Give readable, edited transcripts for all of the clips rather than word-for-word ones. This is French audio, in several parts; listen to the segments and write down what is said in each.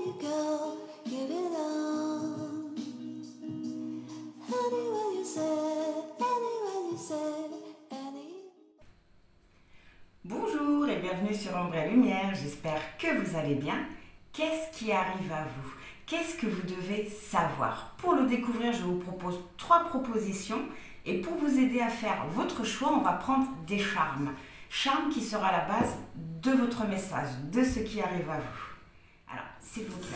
you go, you belong. Anywhere you say, Bonjour et bienvenue sur Ombre et Lumière, j'espère que vous allez bien. Qu'est-ce qui arrive à vous? Qu'est-ce que vous devez savoir? Pour le découvrir, je vous propose 3 propositions et pour vous aider à faire votre choix, on va prendre des charmes. Charme qui sera la base de votre message, de ce qui arrive à vous. Alors, s'il vous plaît.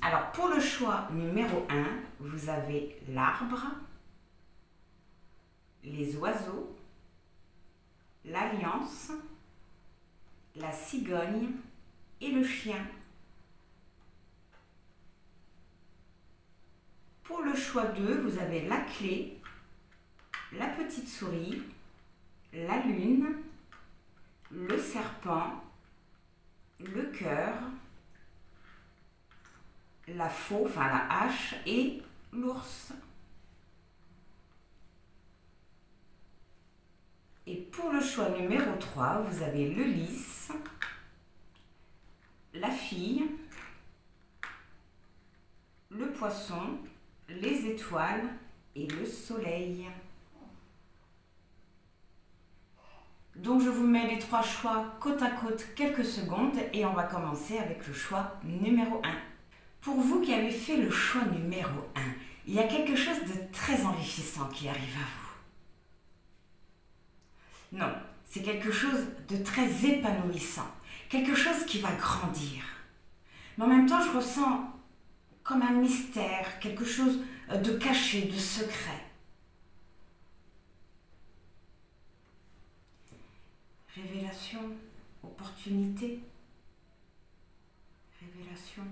Alors, pour le choix numéro 1, vous avez l'arbre, les oiseaux, l'alliance, la cigogne et le chien. Pour le choix 2, vous avez la clé, la petite souris, la lune, le serpent, le cœur, la faux, enfin la hache et l'ours. Et pour le choix numéro 3, vous avez le lys, la fille, le poisson, les étoiles et le soleil. Donc je vous mets les 3 choix côte à côte quelques secondes et on va commencer avec le choix numéro 1. Pour vous qui avez fait le choix numéro 1, il y a quelque chose de très enrichissant qui arrive à vous. Non, c'est quelque chose de très épanouissant, quelque chose qui va grandir. Mais en même temps, je ressens comme un mystère, quelque chose de caché, de secret. Révélation, opportunité, révélation.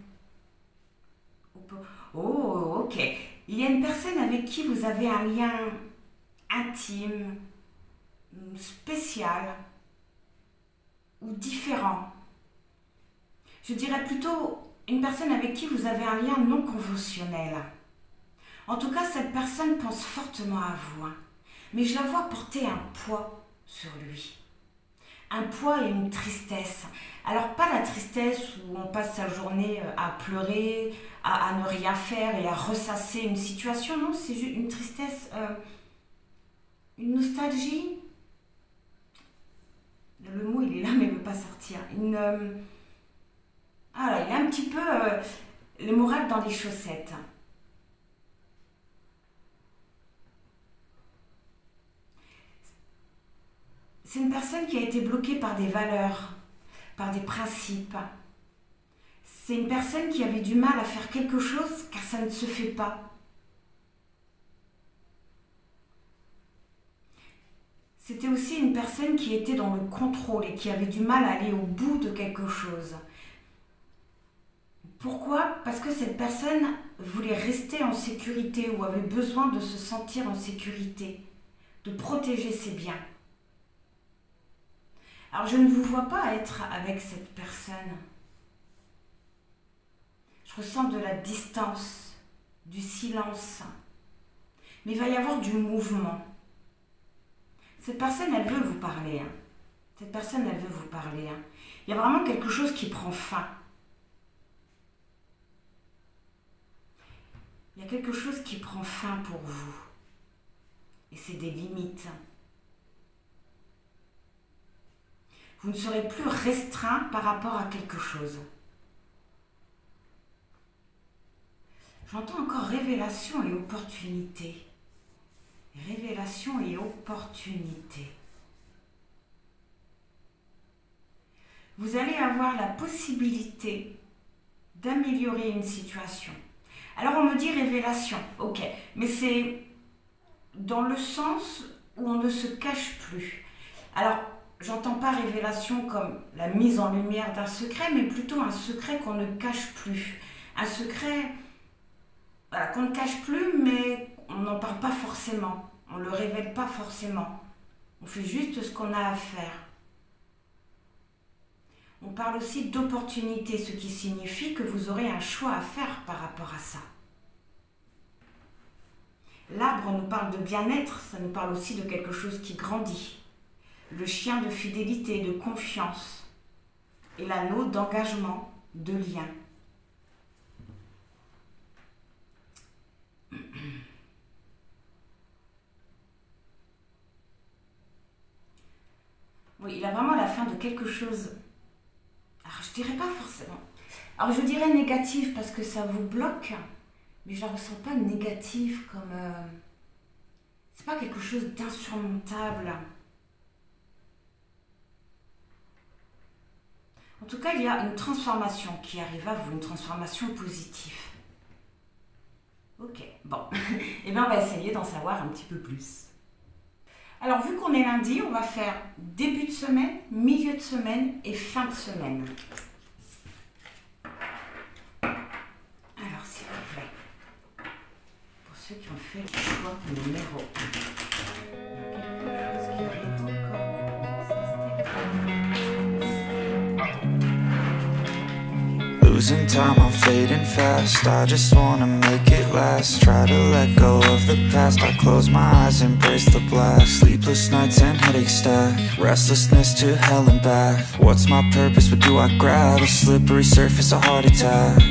Oh, ok. Il y a une personne avec qui vous avez un lien intime, spécial ou différent. Je dirais plutôt une personne avec qui vous avez un lien non conventionnel. En tout cas, cette personne pense fortement à vous, hein. Mais je la vois porter un poids sur lui. Un poids et une tristesse. Alors pas la tristesse où on passe sa journée à pleurer, à ne rien faire et à ressasser une situation. Non, c'est juste une tristesse, une nostalgie. Le mot il est là mais il ne veut pas sortir. Voilà, il a un petit peu le moral dans les chaussettes. C'est une personne qui a été bloquée par des valeurs, par des principes. C'est une personne qui avait du mal à faire quelque chose car ça ne se fait pas. C'était aussi une personne qui était dans le contrôle et qui avait du mal à aller au bout de quelque chose. Pourquoi? Parce que cette personne voulait rester en sécurité ou avait besoin de se sentir en sécurité, de protéger ses biens. Alors je ne vous vois pas être avec cette personne. Je ressens de la distance, du silence. Mais il va y avoir du mouvement. Cette personne, elle veut vous parler, hein. Cette personne, elle veut vous parler, hein. Il y a vraiment quelque chose qui prend fin. Il y a quelque chose qui prend fin pour vous. Et c'est des limites. Vous ne serez plus restreint par rapport à quelque chose. J'entends encore révélation et opportunité. Révélation et opportunité. Vous allez avoir la possibilité d'améliorer une situation. Alors on me dit révélation, ok, mais c'est dans le sens où on ne se cache plus. Alors, j'entends pas révélation comme la mise en lumière d'un secret, mais plutôt un secret qu'on ne cache plus. Un secret voilà, qu'on ne cache plus, mais on n'en parle pas forcément. On ne le révèle pas forcément. On fait juste ce qu'on a à faire. On parle aussi d'opportunité, ce qui signifie que vous aurez un choix à faire par rapport à ça. L'arbre nous parle de bien-être, ça nous parle aussi de quelque chose qui grandit. Le chien de fidélité, de confiance. Et l'anneau d'engagement, de lien. Oui, il a vraiment la fin de quelque chose. Alors, je dirais pas forcément. Alors, je dirais négative parce que ça vous bloque, mais je la ressens pas négative comme. C'est pas quelque chose d'insurmontable. En tout cas, il y a une transformation qui arrive à vous, une transformation positive. Ok, bon. Eh bien, on va essayer d'en savoir un petit peu plus. Alors, vu qu'on est lundi, on va faire début de semaine, milieu de semaine et fin de semaine. Alors, s'il vous plaît, pour ceux qui ont fait le choix numéro 1, il y a quelque chose qui arrive encore. Losing time, I'm fading fast. I just wanna make it last. Try to let go of the past. I close my eyes, embrace the blast. Sleepless nights and headaches stack. Restlessness to hell and back. What's my purpose? What do I grab? A slippery surface, a heart attack.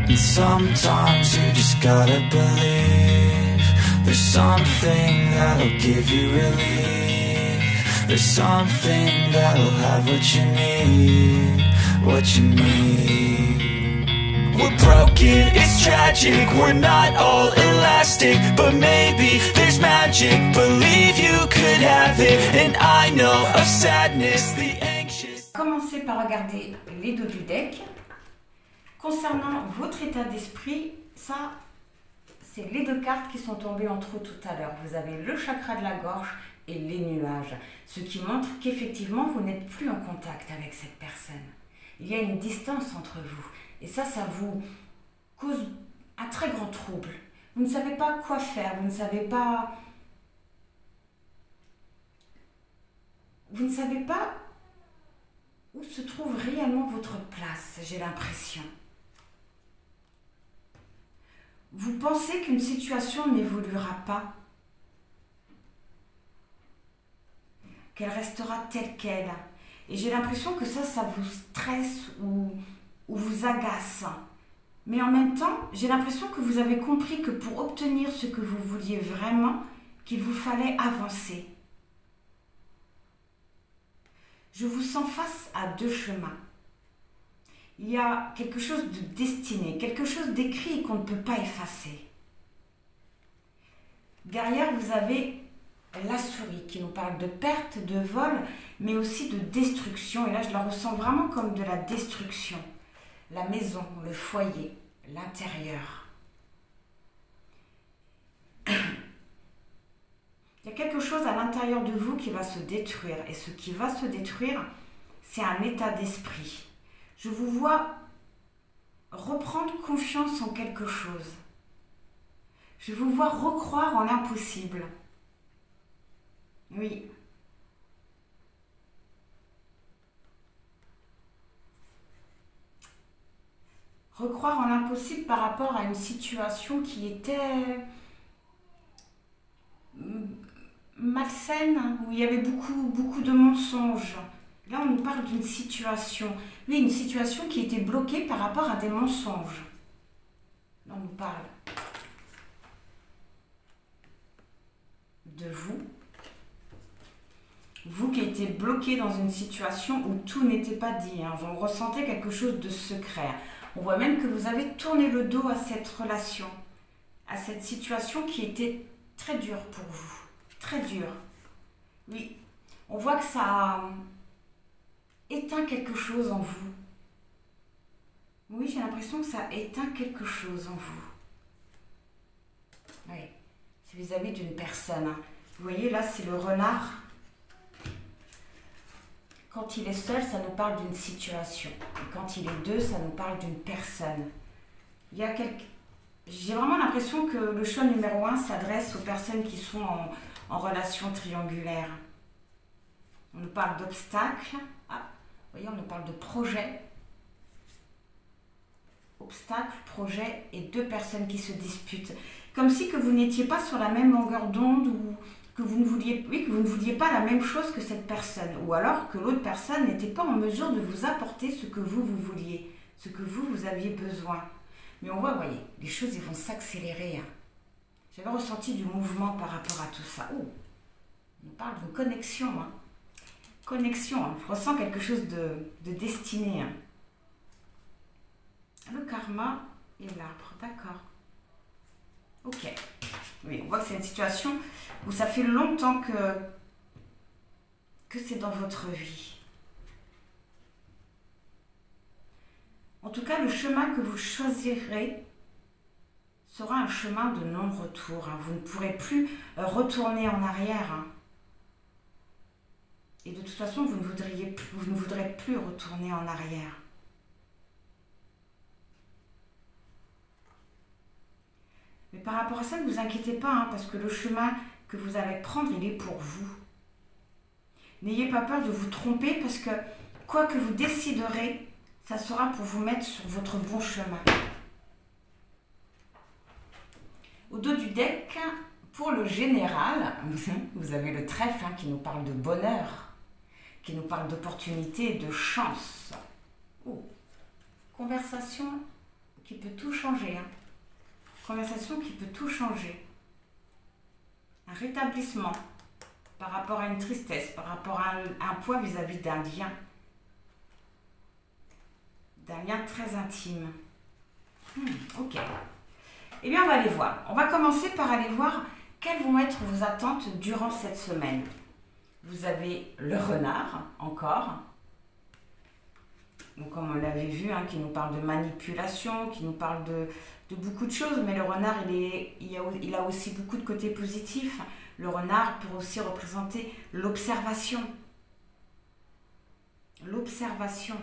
And sometimes you just gotta believe there's something that'll give you relief. There's something that'll have what you need. What you need. We're broken, it's tragic. We're not all elastic, but maybe there's magic. Believe you could have it, and I know of sadness, the anxious. Commencez par regarder les dos du deck. Concernant votre état d'esprit, ça, c'est les deux cartes qui sont tombées entre eux tout à l'heure. Vous avez le chakra de la gorge et les nuages, ce qui montre qu'effectivement, vous n'êtes plus en contact avec cette personne. Il y a une distance entre vous. Et ça vous cause un très grand trouble. Vous ne savez pas quoi faire, vous ne savez pas où se trouve réellement votre place, j'ai l'impression. Vous pensez qu'une situation n'évoluera pas, qu'elle restera telle qu'elle. Et j'ai l'impression que ça vous stresse ou vous agace. Mais en même temps, j'ai l'impression que vous avez compris que pour obtenir ce que vous vouliez vraiment, qu'il vous fallait avancer. Je vous sens face à deux chemins. Il y a quelque chose de destiné, quelque chose d'écrit qu'on ne peut pas effacer. Derrière, vous avez la souris qui nous parle de perte, de vol, mais aussi de destruction. Et là, je la ressens vraiment comme de la destruction. La maison, le foyer, l'intérieur. Il y a quelque chose à l'intérieur de vous qui va se détruire. Et ce qui va se détruire, c'est un état d'esprit. Je vous vois reprendre confiance en quelque chose. Je vous vois recroire en l'impossible. Oui. Recroire en l'impossible par rapport à une situation qui était malsaine, où il y avait beaucoup de mensonges. Là, on nous parle d'une situation. Oui, une situation qui était bloquée par rapport à des mensonges. Là, on nous parle de vous. Vous qui étiez bloqué dans une situation où tout n'était pas dit. Vous ressentez quelque chose de secret. On voit même que vous avez tourné le dos à cette relation, à cette situation qui était très dure pour vous. Très dure. Oui, on voit que ça a éteint quelque chose en vous. Oui, j'ai l'impression que ça éteint quelque chose en vous. Oui, c'est vis-à-vis d'une personne. Vous voyez, là, c'est le renard. Quand il est seul, ça nous parle d'une situation. Et quand il est deux, ça nous parle d'une personne. Il y a J'ai vraiment l'impression que le choix numéro 1 s'adresse aux personnes qui sont en relation triangulaire. On nous parle d'obstacles. Ah, vous voyez, on nous parle de projets. Obstacles, projets et 2 personnes qui se disputent. Comme si que vous n'étiez pas sur la même longueur d'onde ou que vous ne vouliez, oui, que vous ne vouliez pas la même chose que cette personne. Ou alors que l'autre personne n'était pas en mesure de vous apporter ce que vous vouliez, ce que vous aviez besoin. Mais on voit, vous voyez, les choses ils vont s'accélérer. J'avais ressenti du mouvement par rapport à tout ça. Oh, on parle d'une connexion. Connexion, je ressens quelque chose de destiné. Le karma et l'arbre, d'accord. Ok. Oui, on voit que c'est une situation où ça fait longtemps que c'est dans votre vie. En tout cas, le chemin que vous choisirez sera un chemin de non-retour. Vous ne pourrez plus retourner en arrière. Et de toute façon, vous ne voudrez plus retourner en arrière. Mais par rapport à ça, ne vous inquiétez pas, parce que le chemin que vous allez prendre, il est pour vous. N'ayez pas peur de vous tromper, parce que quoi que vous déciderez, ça sera pour vous mettre sur votre bon chemin. Au dos du deck, pour le général, vous avez le trèfle qui nous parle de bonheur, qui nous parle d'opportunité et de chance. Oh. Conversation qui peut tout changer. Conversation qui peut tout changer. Un rétablissement par rapport à une tristesse, par rapport à un poids vis-à-vis d'un lien. D'un lien très intime. Ok. Eh bien, on va aller voir. On va commencer par aller voir quelles vont être vos attentes durant cette semaine. Vous avez le renard, encore. Donc, comme on l'avait vu, qui nous parle de manipulation, qui nous parle de beaucoup de choses, mais le renard, il a aussi beaucoup de côtés positifs. Le renard peut aussi représenter l'observation. L'observation.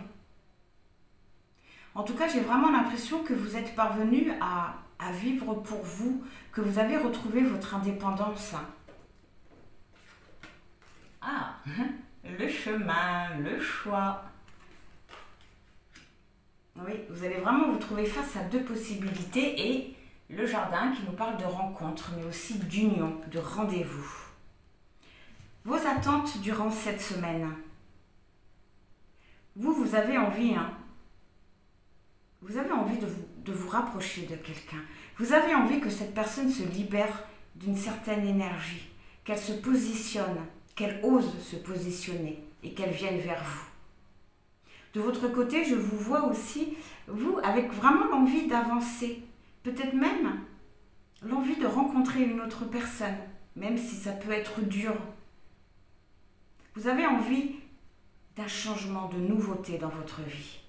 En tout cas, j'ai vraiment l'impression que vous êtes parvenu à vivre pour vous, que vous avez retrouvé votre indépendance. Ah, le chemin, le choix. Oui, vous allez vraiment vous trouver face à 2 possibilités et le jardin qui nous parle de rencontre, mais aussi d'union, de rendez-vous. Vos attentes durant cette semaine. Vous avez envie, vous avez envie de vous rapprocher de quelqu'un. Vous avez envie que cette personne se libère d'une certaine énergie, qu'elle se positionne, qu'elle ose se positionner et qu'elle vienne vers vous. De votre côté, je vous vois aussi, vous, avec vraiment l'envie d'avancer. Peut-être même l'envie de rencontrer une autre personne, même si ça peut être dur. Vous avez envie d'un changement, de nouveauté dans votre vie.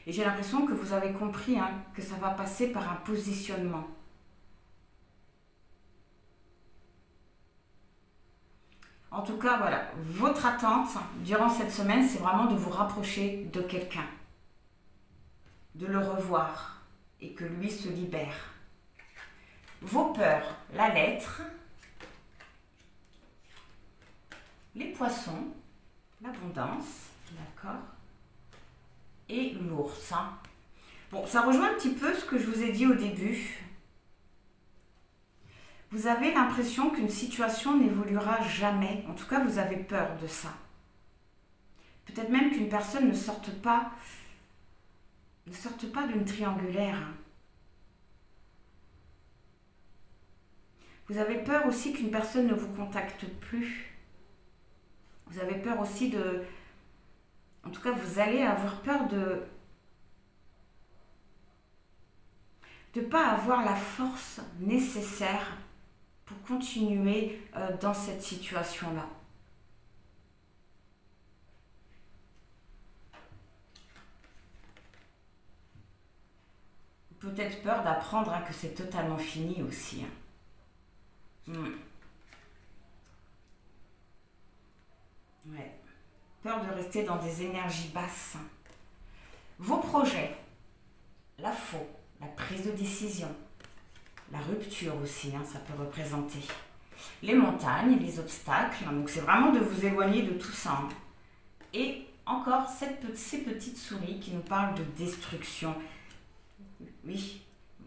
Et j'ai l'impression que vous avez compris que ça va passer par un positionnement. En tout cas, voilà, votre attente durant cette semaine, c'est vraiment de vous rapprocher de quelqu'un, de le revoir et que lui se libère. Vos peurs, la lettre, les poissons, l'abondance, d'accord, et l'ours. Bon, ça rejoint un petit peu ce que je vous ai dit au début. Vous avez l'impression qu'une situation n'évoluera jamais. En tout cas, vous avez peur de ça. Peut-être même qu'une personne ne sorte pas d'une triangulaire. Vous avez peur aussi qu'une personne ne vous contacte plus. Vous avez peur aussi de... En tout cas, vous allez avoir peur de ne pas avoir la force nécessaire pour continuer dans cette situation-là. Peut-être peur d'apprendre que c'est totalement fini aussi. Ouais. Peur de rester dans des énergies basses. Vos projets, la faux, la prise de décision, la rupture aussi, hein, ça peut représenter. Les montagnes, les obstacles, donc c'est vraiment de vous éloigner de tout ça. Hein. Et encore ces petites souris qui nous parlent de destruction. Oui,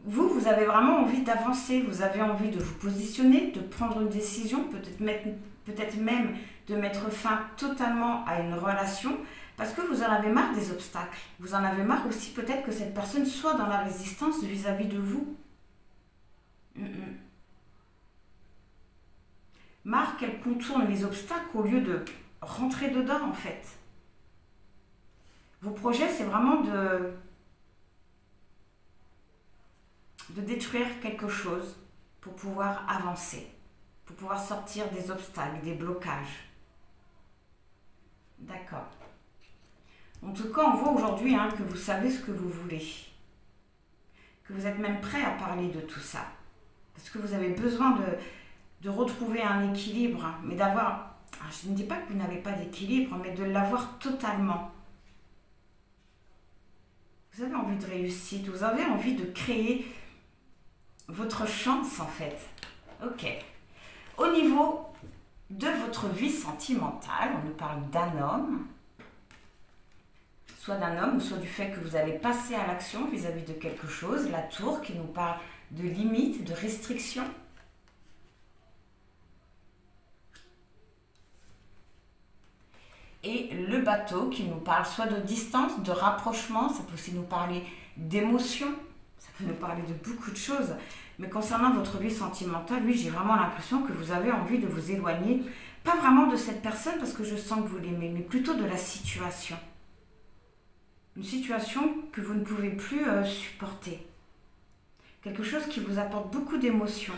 vous avez vraiment envie d'avancer, vous avez envie de vous positionner, de prendre une décision, peut-être même de mettre fin totalement à une relation, parce que vous en avez marre des obstacles. Vous en avez marre aussi peut-être que cette personne soit dans la résistance vis-à-vis de vous. Marre qu'elle contourne les obstacles au lieu de rentrer dedans en fait. Vos projets, c'est vraiment de détruire quelque chose pour pouvoir avancer, pour pouvoir sortir des obstacles, des blocages. D'accord. En tout cas, on voit aujourd'hui hein, que vous savez ce que vous voulez, que vous êtes même prêt à parler de tout ça, parce que vous avez besoin de retrouver un équilibre, hein, mais d'avoir, je ne dis pas que vous n'avez pas d'équilibre, mais de l'avoir totalement. Vous avez envie de réussite, vous avez envie de créer votre chance en fait. Ok. Au niveau de votre vie sentimentale, on nous parle d'un homme, soit d'un homme ou soit du fait que vous allez passer à l'action vis-à-vis de quelque chose. La tour qui nous parle de limites, de restrictions. Et le bateau qui nous parle soit de distance, de rapprochement, ça peut aussi nous parler d'émotion, ça peut nous parler de beaucoup de choses. Mais concernant votre vie sentimentale, oui, j'ai vraiment l'impression que vous avez envie de vous éloigner, pas vraiment de cette personne parce que je sens que vous l'aimez, mais plutôt de la situation. Une situation que vous ne pouvez plus supporter. Quelque chose qui vous apporte beaucoup d'émotions.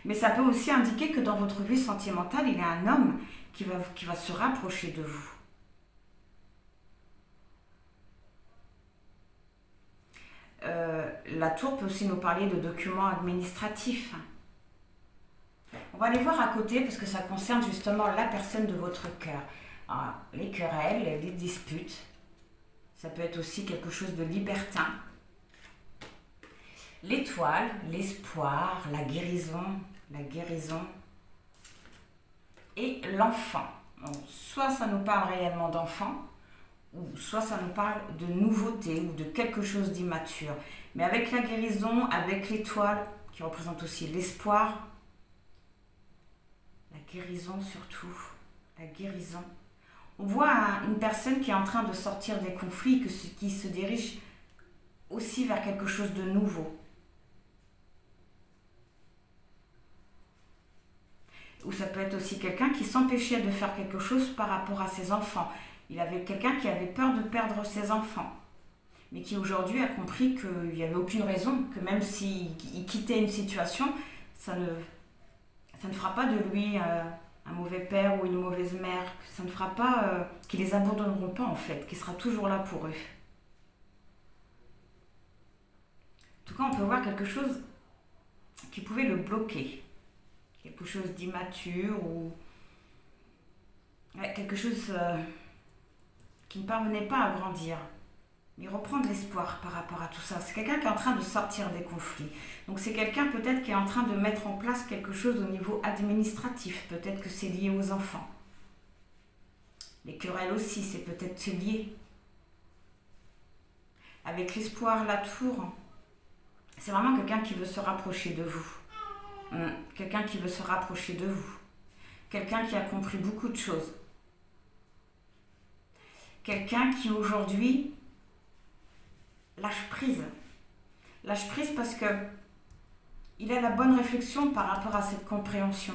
Mais ça peut aussi indiquer que dans votre vie sentimentale, il y a un homme qui va se rapprocher de vous. La tour peut aussi nous parler de documents administratifs. On va les voir à côté parce que ça concerne justement la personne de votre cœur. Les querelles, les disputes. Ça peut être aussi quelque chose de libertin. L'étoile, l'espoir, la guérison et l'enfant. Soit ça nous parle réellement d'enfant, ou soit ça nous parle de nouveauté ou de quelque chose d'immature. Mais avec la guérison, avec l'étoile, qui représente aussi l'espoir, la guérison surtout, la guérison. On voit une personne qui est en train de sortir des conflits, qui se dirige aussi vers quelque chose de nouveau. Ou ça peut être aussi quelqu'un qui s'empêchait de faire quelque chose par rapport à ses enfants. Il avait quelqu'un qui avait peur de perdre ses enfants, mais qui aujourd'hui a compris qu'il n'y avait aucune raison, que même s'il quittait une situation, ça ne fera pas de lui un mauvais père ou une mauvaise mère, que ça ne fera pas qu'ils les abandonneront pas en fait, qu'il sera toujours là pour eux. En tout cas, on peut voir quelque chose qui pouvait le bloquer. Quelque chose d'immature ou quelque chose qui ne parvenait pas à grandir. Mais reprendre l'espoir par rapport à tout ça. C'est quelqu'un qui est en train de sortir des conflits. Donc c'est quelqu'un peut-être qui est en train de mettre en place quelque chose au niveau administratif. Peut-être que c'est lié aux enfants. Les querelles aussi, c'est peut-être lié. Avec l'espoir, la tour, c'est vraiment quelqu'un qui veut se rapprocher de vous. Quelqu'un qui veut se rapprocher de vous. Quelqu'un qui a compris beaucoup de choses. Quelqu'un qui aujourd'hui lâche prise. Lâche prise parce que il a la bonne réflexion par rapport à cette compréhension.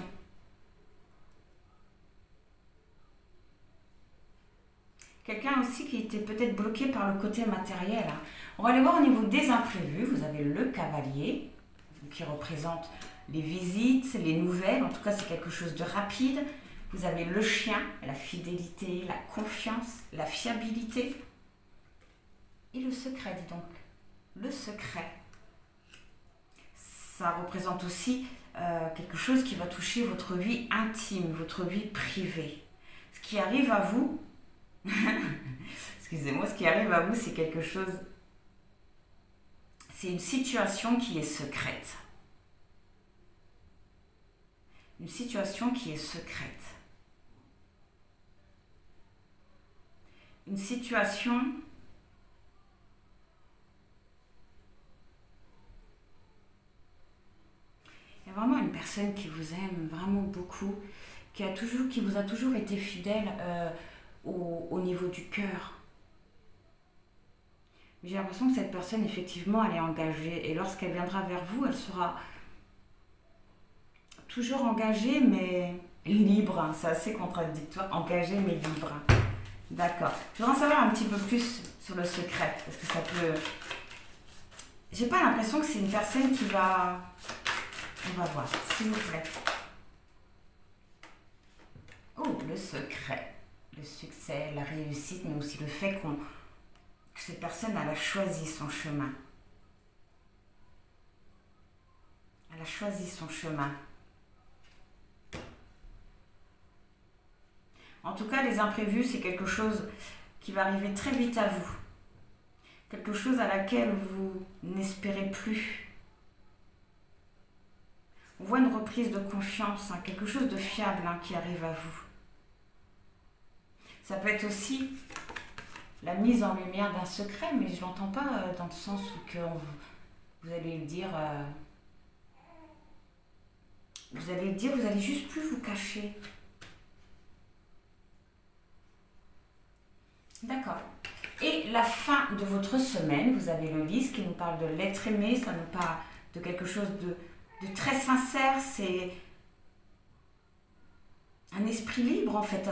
Quelqu'un aussi qui était peut-être bloqué par le côté matériel. On va aller voir au niveau des imprévus. Vous avez le cavalier qui représente les visites, les nouvelles, en tout cas c'est quelque chose de rapide. Vous avez le chien, la fidélité, la confiance, la fiabilité. Et le secret, dis donc. Le secret. Ça représente aussi quelque chose qui va toucher votre vie intime, votre vie privée. Ce qui arrive à vous, excusez-moi, ce qui arrive à vous, c'est quelque chose c'est une situation qui est secrète. Une situation qui est secrète. Une situation il y a vraiment une personne qui vous aime vraiment beaucoup, qui vous a toujours été fidèle au niveau du cœur. J'ai l'impression que cette personne, effectivement, elle est engagée. Et lorsqu'elle viendra vers vous, elle sera toujours engagée, mais libre. C'est assez contradictoire. Engagée, mais libre. D'accord. Je voudrais en savoir un petit peu plus sur le secret. Parce que ça peut... J'ai pas l'impression que c'est une personne qui va... On va voir, s'il vous plaît. Oh, le secret. Le succès, la réussite, mais aussi le fait que cette personne, elle a choisi son chemin. Elle a choisi son chemin. En tout cas, les imprévus, c'est quelque chose qui va arriver très vite à vous. Quelque chose à laquelle vous n'espérez plus. On voit une reprise de confiance, quelque chose de fiable qui arrive à vous. Ça peut être aussi la mise en lumière d'un secret, mais je ne l'entends pas dans le sens où vous allez le dire... vous allez juste plus vous cacher. D'accord. Et la fin de votre semaine, vous avez le lys qui nous parle de l'être aimé, ça nous parle de quelque chose de très sincère, c'est un esprit libre en fait.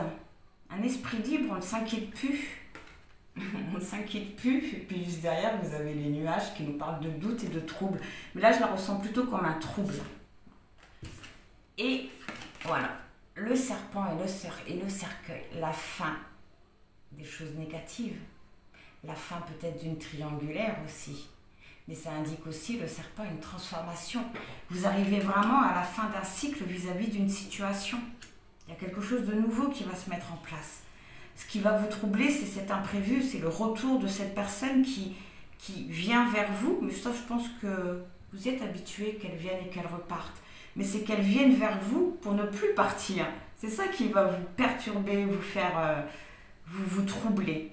Un esprit libre, on ne s'inquiète plus. On ne s'inquiète plus. Et puis juste derrière, vous avez les nuages qui nous parlent de doute et de trouble. Mais là, je la ressens plutôt comme un trouble. Et voilà, le serpent et le cercueil, la fin des choses négatives. La fin peut-être d'une triangulaire aussi. Mais ça indique aussi, le serpent, une transformation. Vous arrivez vraiment à la fin d'un cycle vis-à-vis d'une situation. Il y a quelque chose de nouveau qui va se mettre en place. Ce qui va vous troubler, c'est cet imprévu, c'est le retour de cette personne qui vient vers vous. Mais ça, je pense que vous y êtes habitué qu'elle vienne et qu'elle reparte. Mais c'est qu'elle vienne vers vous pour ne plus partir. C'est ça qui va vous perturber, vous faire... vous troubler.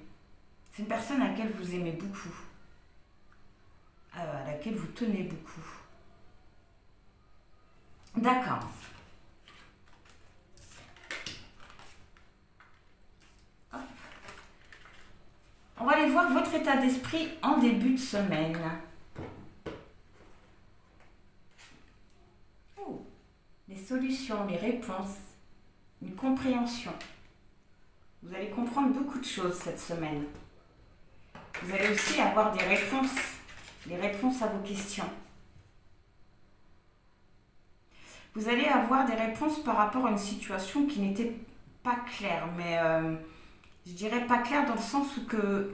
C'est une personne à laquelle vous aimez beaucoup. À laquelle vous tenez beaucoup. D'accord. On va aller voir votre état d'esprit en début de semaine. Oh, les solutions, les réponses, une compréhension. Vous allez comprendre beaucoup de choses cette semaine. Vous allez aussi avoir des réponses à vos questions. Vous allez avoir des réponses par rapport à une situation qui n'était pas claire, mais je dirais pas claire dans le sens où que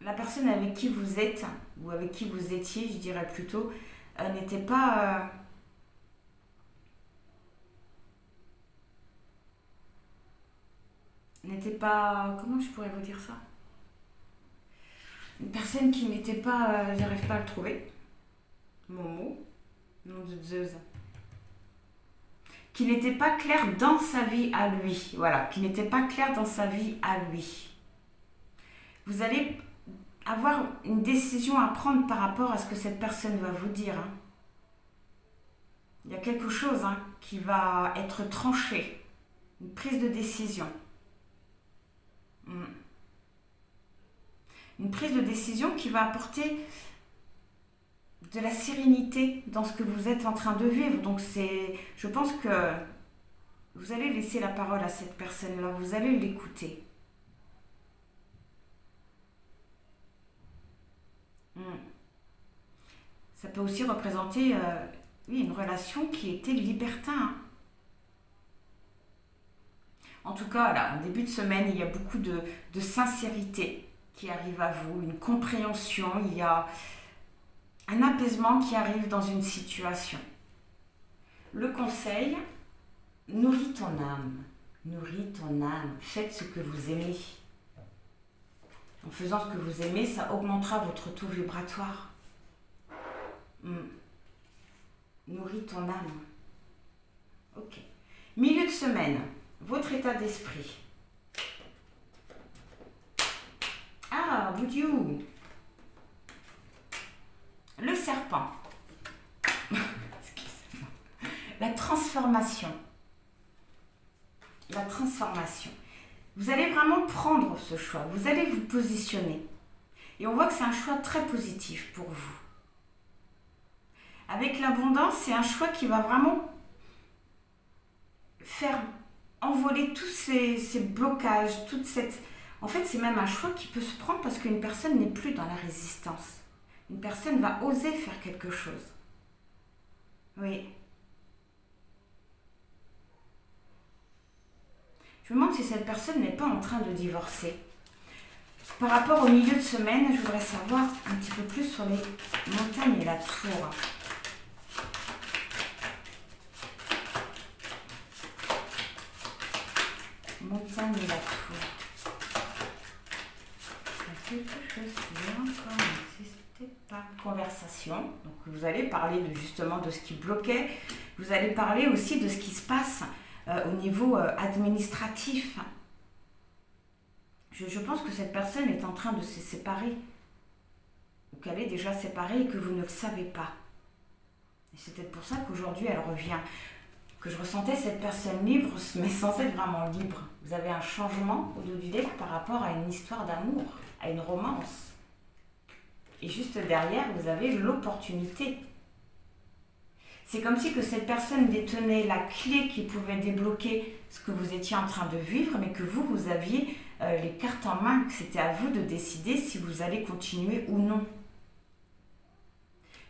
la personne avec qui vous êtes, ou avec qui vous étiez, je dirais plutôt, n'était pas... comment je pourrais vous dire ça? Une personne qui n'était pas... j'arrive pas à le trouver. Mon mot. Nom de Zeus. Qui n'était pas clair dans sa vie à lui. Voilà. Qui n'était pas clair dans sa vie à lui. Vous allez avoir une décision à prendre par rapport à ce que cette personne va vous dire. Il y a quelque chose qui va être tranché. Une prise de décision. Une prise de décision qui va apporter de la sérénité dans ce que vous êtes en train de vivre. Donc je pense que vous allez laisser la parole à cette personne-là, vous allez l'écouter. Ça peut aussi représenter une relation qui était libertin. En tout cas, là, en début de semaine, il y a beaucoup de sincérité qui arrive à vous, une compréhension, il y a un apaisement qui arrive dans une situation. Le conseil, nourris ton âme. Nourris ton âme. Faites ce que vous aimez. En faisant ce que vous aimez, ça augmentera votre taux vibratoire. Nourris ton âme. Ok. Milieu de semaine, votre état d'esprit. Ah, Boudiou. Le serpent. Excusez-moi. La transformation. La transformation. Vous allez vraiment prendre ce choix. Vous allez vous positionner. Et on voit que c'est un choix très positif pour vous. Avec l'abondance, c'est un choix qui va vraiment faire envoler tous ces blocages, toute cette... En fait, c'est même un choix qui peut se prendre parce qu'une personne n'est plus dans la résistance. Une personne va oser faire quelque chose. Oui. Je me demande si cette personne n'est pas en train de divorcer. Par rapport au milieu de semaine, je voudrais savoir un petit peu plus sur les montagnes et la tour. Montagne et la tour. Il y a quelque chose qui encore n'existait pas. Conversation. Donc vous allez parler justement de ce qui bloquait. Vous allez parler aussi de ce qui se passe au niveau administratif. Je pense que cette personne est en train de se séparer. Ou qu'elle est déjà séparée et que vous ne le savez pas. Et c'est peut-être pour ça qu'aujourd'hui elle revient. Que je ressentais cette personne libre, mais sans être vraiment libre. Vous avez un changement au dos du deck par rapport à une histoire d'amour, à une romance. Et juste derrière, vous avez l'opportunité. C'est comme si que cette personne détenait la clé qui pouvait débloquer ce que vous étiez en train de vivre, mais que vous aviez les cartes en main, que c'était à vous de décider si vous allez continuer ou non.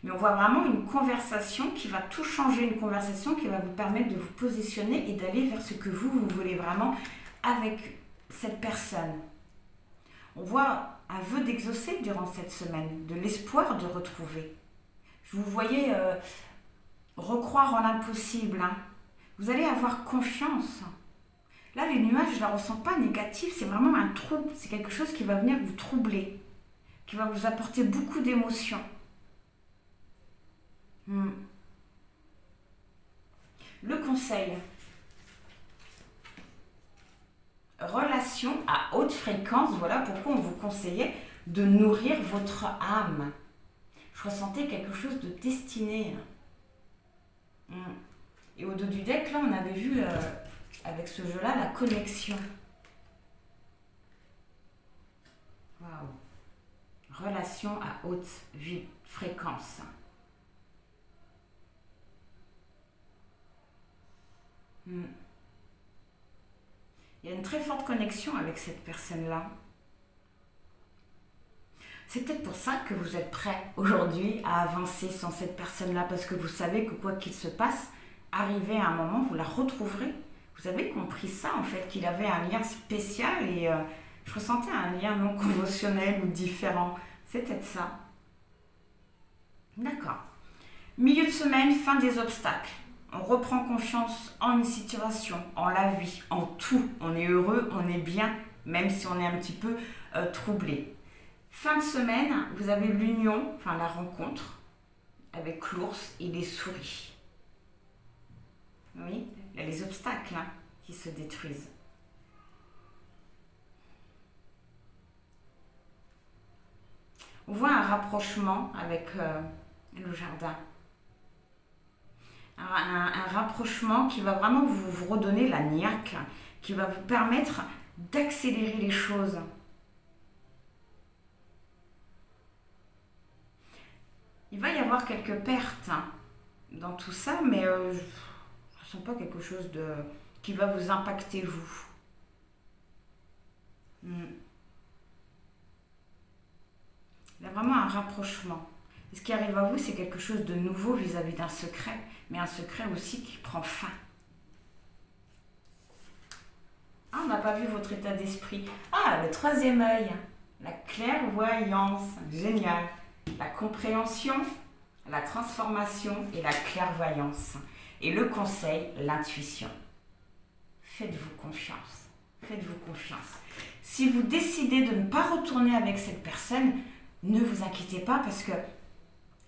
Mais on voit vraiment une conversation qui va tout changer, une conversation qui va vous permettre de vous positionner et d'aller vers ce que vous voulez vraiment avec cette personne. On voit un vœu d'exaucer durant cette semaine, de l'espoir de retrouver. Je vous voyais recroire en l'impossible. Hein. Vous allez avoir confiance. Là, les nuages, je ne la ressens pas négative, c'est vraiment un trouble. C'est quelque chose qui va venir vous troubler, qui va vous apporter beaucoup d'émotions. Le conseil. Relation à haute fréquence, voilà pourquoi on vous conseillait de nourrir votre âme. Je ressentais quelque chose de destiné. Et au dos du deck, là, on avait vu avec ce jeu-là la connexion. Waouh. Relation à haute fréquence. Il y a une très forte connexion avec cette personne-là. C'est peut-être pour ça que vous êtes prêt aujourd'hui à avancer sans cette personne-là, parce que vous savez que quoi qu'il se passe, arrivé à un moment, vous la retrouverez. Vous avez compris ça, en fait, qu'il avait un lien spécial et je ressentais un lien non conventionnel ou différent. C'est peut-être ça. D'accord. Milieu de semaine, fin des obstacles. On reprend confiance en une situation, en la vie, en tout. On est heureux, on est bien, même si on est un petit peu troublé. Fin de semaine, vous avez l'union, enfin la rencontre, avec l'ours et les souris. Oui, il y a les obstacles qui se détruisent. On voit un rapprochement avec le jardin. Un rapprochement qui va vraiment vous redonner la niaque, qui va vous permettre d'accélérer les choses. Il va y avoir quelques pertes dans tout ça, mais je ne ressens pas quelque chose qui va vous impacter, vous. Il y a vraiment un rapprochement. Et ce qui arrive à vous, c'est quelque chose de nouveau vis-à-vis d'un secret, mais un secret aussi qui prend fin. Ah, on n'a pas vu votre état d'esprit. Ah, le troisième œil, la clairvoyance, génial. La compréhension, la transformation et la clairvoyance. Et le conseil, l'intuition. Faites-vous confiance. Faites-vous confiance. Si vous décidez de ne pas retourner avec cette personne, ne vous inquiétez pas parce que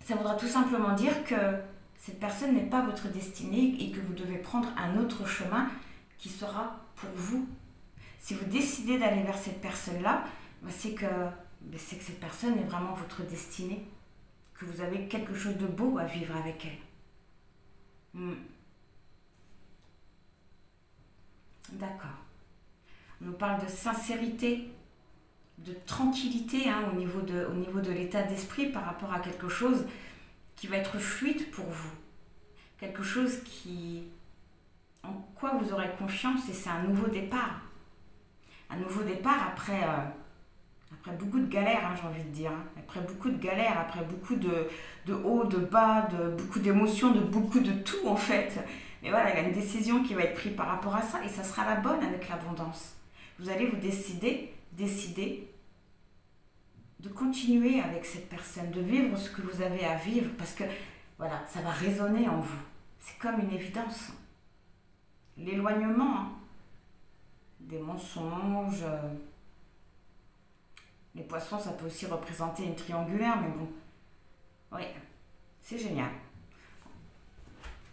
Ça voudra tout simplement dire que cette personne n'est pas votre destinée et que vous devez prendre un autre chemin qui sera pour vous. Si vous décidez d'aller vers cette personne-là, c'est que cette personne est vraiment votre destinée, que vous avez quelque chose de beau à vivre avec elle. D'accord. On nous parle de sincérité, de tranquillité au niveau de l'état d'esprit par rapport à quelque chose qui va être fluide pour vous. Quelque chose en quoi vous aurez confiance, et c'est un nouveau départ. Un nouveau départ après beaucoup de galères, j'ai envie de dire. Après beaucoup de galères, après beaucoup de hauts, de bas, de beaucoup d'émotions, de beaucoup de tout en fait. Mais voilà, il y a une décision qui va être prise par rapport à ça et ça sera la bonne avec l'abondance. Vous allez vous décider de continuer avec cette personne, de vivre ce que vous avez à vivre parce que voilà, ça va résonner en vous. C'est comme une évidence. L'éloignement, des mensonges. Les poissons, ça peut aussi représenter une triangulaire, mais bon. Oui, c'est génial.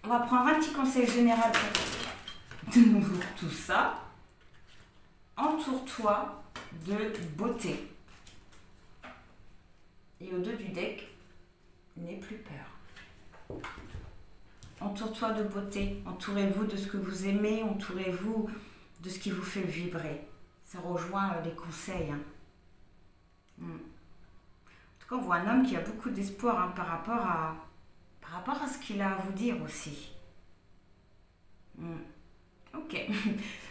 On va prendre un petit conseil général pour tout ça. Entoure-toi de beauté. Et au dos du deck, n'aie plus peur. Entoure-toi de beauté. Entourez-vous de ce que vous aimez. Entourez-vous de ce qui vous fait vibrer. Ça rejoint les conseils. En tout cas, on voit un homme qui a beaucoup d'espoir par rapport à ce qu'il a à vous dire aussi. Ok.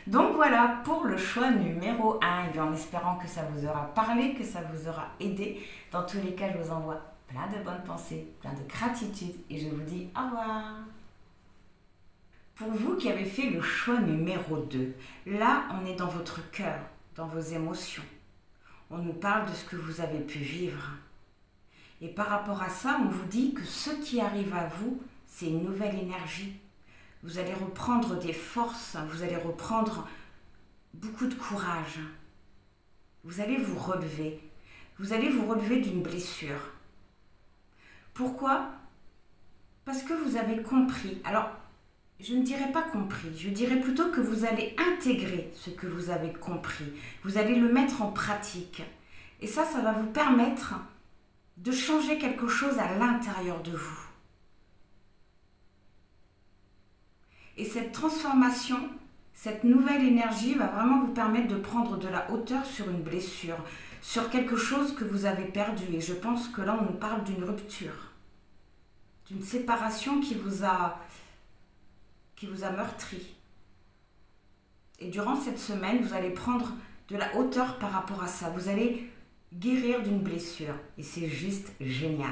Donc voilà pour le choix numéro 1. Et bien, en espérant que ça vous aura parlé, que ça vous aura aidé. Dans tous les cas, je vous envoie plein de bonnes pensées, plein de gratitude et je vous dis au revoir. Pour vous qui avez fait le choix numéro 2, là, on est dans votre cœur, dans vos émotions. On nous parle de ce que vous avez pu vivre. Et par rapport à ça, on vous dit que ce qui arrive à vous, c'est une nouvelle énergie. Vous allez reprendre des forces, vous allez reprendre beaucoup de courage. Vous allez vous relever. Vous allez vous relever d'une blessure. Pourquoi? Parce que vous avez compris. Alors, je ne dirais pas compris, je dirais plutôt que vous allez intégrer ce que vous avez compris. Vous allez le mettre en pratique. Et ça va vous permettre de changer quelque chose à l'intérieur de vous. Et cette transformation, cette nouvelle énergie va vraiment vous permettre de prendre de la hauteur sur une blessure, sur quelque chose que vous avez perdu. Et je pense que là, on nous parle d'une rupture, d'une séparation qui vous a meurtri. Et durant cette semaine, vous allez prendre de la hauteur par rapport à ça. Vous allez guérir d'une blessure. Et c'est juste génial.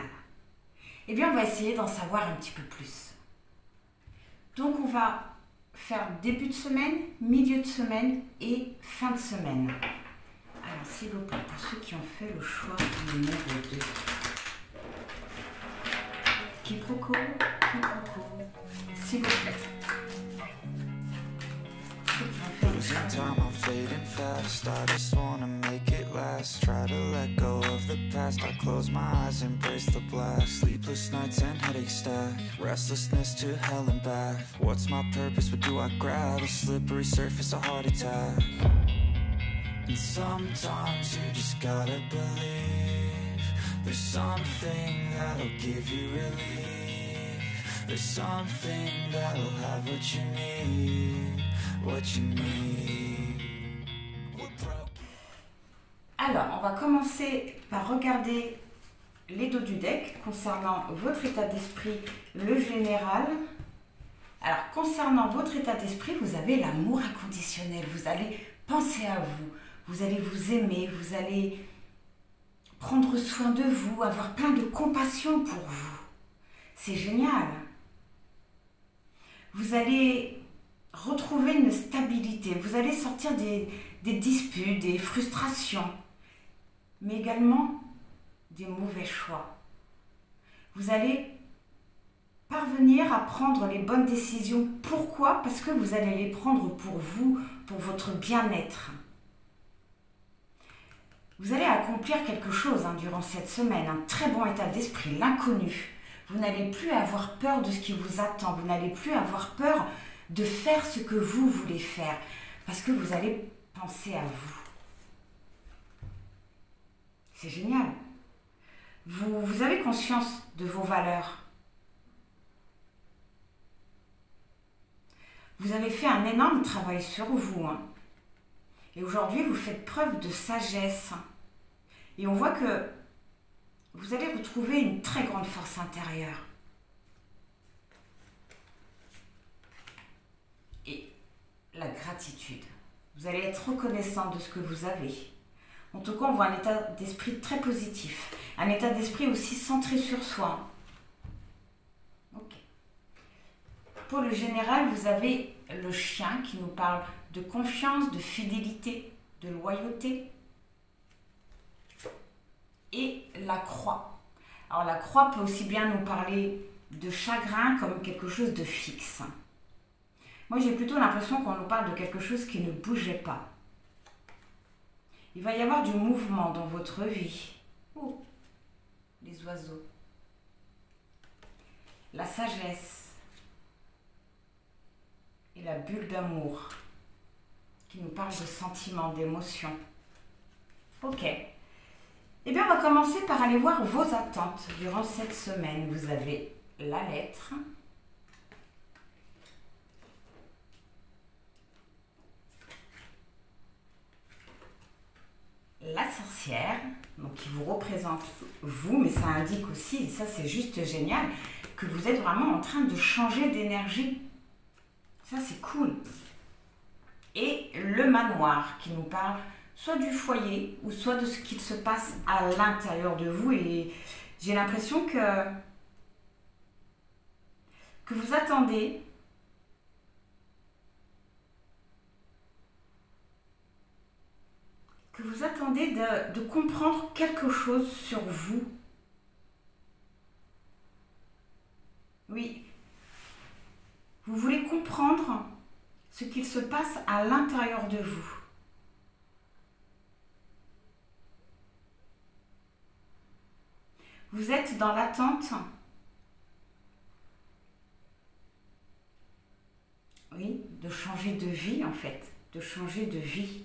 Eh bien, on va essayer d'en savoir un petit peu plus. Donc, on va faire début de semaine, milieu de semaine et fin de semaine. Alors, s'il vous plaît, pour ceux qui ont fait le choix numéro 2. Quiproquo, s'il vous plaît. Losing time, I'm fading fast. I just wanna make it last. Try to let go of the past. I close my eyes, embrace the blast. Sleepless nights and headache stack. Restlessness to hell and back. What's my purpose? What do I grab? A slippery surface, a heart attack. And sometimes you just gotta believe. There's something that'll give you relief. There's something that'll have what you need. Alors, on va commencer par regarder les dos du deck concernant votre état d'esprit, le général. Alors, concernant votre état d'esprit, vous avez l'amour inconditionnel. Vous allez penser à vous, vous allez vous aimer, vous allez prendre soin de vous, avoir plein de compassion pour vous. C'est génial. Vous allez retrouver une stabilité, vous allez sortir des disputes, des frustrations, mais également des mauvais choix. Vous allez parvenir à prendre les bonnes décisions. Pourquoi? Parce que vous allez les prendre pour vous, pour votre bien-être. Vous allez accomplir quelque chose durant cette semaine, un très bon état d'esprit, l'inconnu. Vous n'allez plus avoir peur de ce qui vous attend. Vous n'allez plus avoir peur de faire ce que vous voulez faire. Parce que vous allez penser à vous. C'est génial. Vous avez conscience de vos valeurs. Vous avez fait un énorme travail sur vous. Et aujourd'hui, vous faites preuve de sagesse. Et on voit que vous allez retrouver une très grande force intérieure. Et la gratitude. Vous allez être reconnaissant de ce que vous avez. En tout cas, on voit un état d'esprit très positif. Un état d'esprit aussi centré sur soi. Ok. Pour le général, vous avez le chien qui nous parle de confiance, de fidélité, de loyauté. Et la croix. Alors la croix peut aussi bien nous parler de chagrin comme quelque chose de fixe. Moi j'ai plutôt l'impression qu'on nous parle de quelque chose qui ne bougeait pas. Il va y avoir du mouvement dans votre vie. Oh, les oiseaux. La sagesse. Et la bulle d'amour qui nous parle de sentiments, d'émotions. Ok. Eh bien, on va commencer par aller voir vos attentes durant cette semaine. Vous avez la lettre, la sorcière, donc qui vous représente vous, mais ça indique aussi, et ça c'est juste génial, que vous êtes vraiment en train de changer d'énergie. Ça c'est cool. Et le manoir qui nous parle soit du foyer ou soit de ce qu'il se passe à l'intérieur de vous. Et j'ai l'impression que vous attendez de comprendre quelque chose sur vous. Oui, vous voulez comprendre ce qu'il se passe à l'intérieur de vous. Vous êtes dans l'attente, oui, de changer de vie en fait, de changer de vie.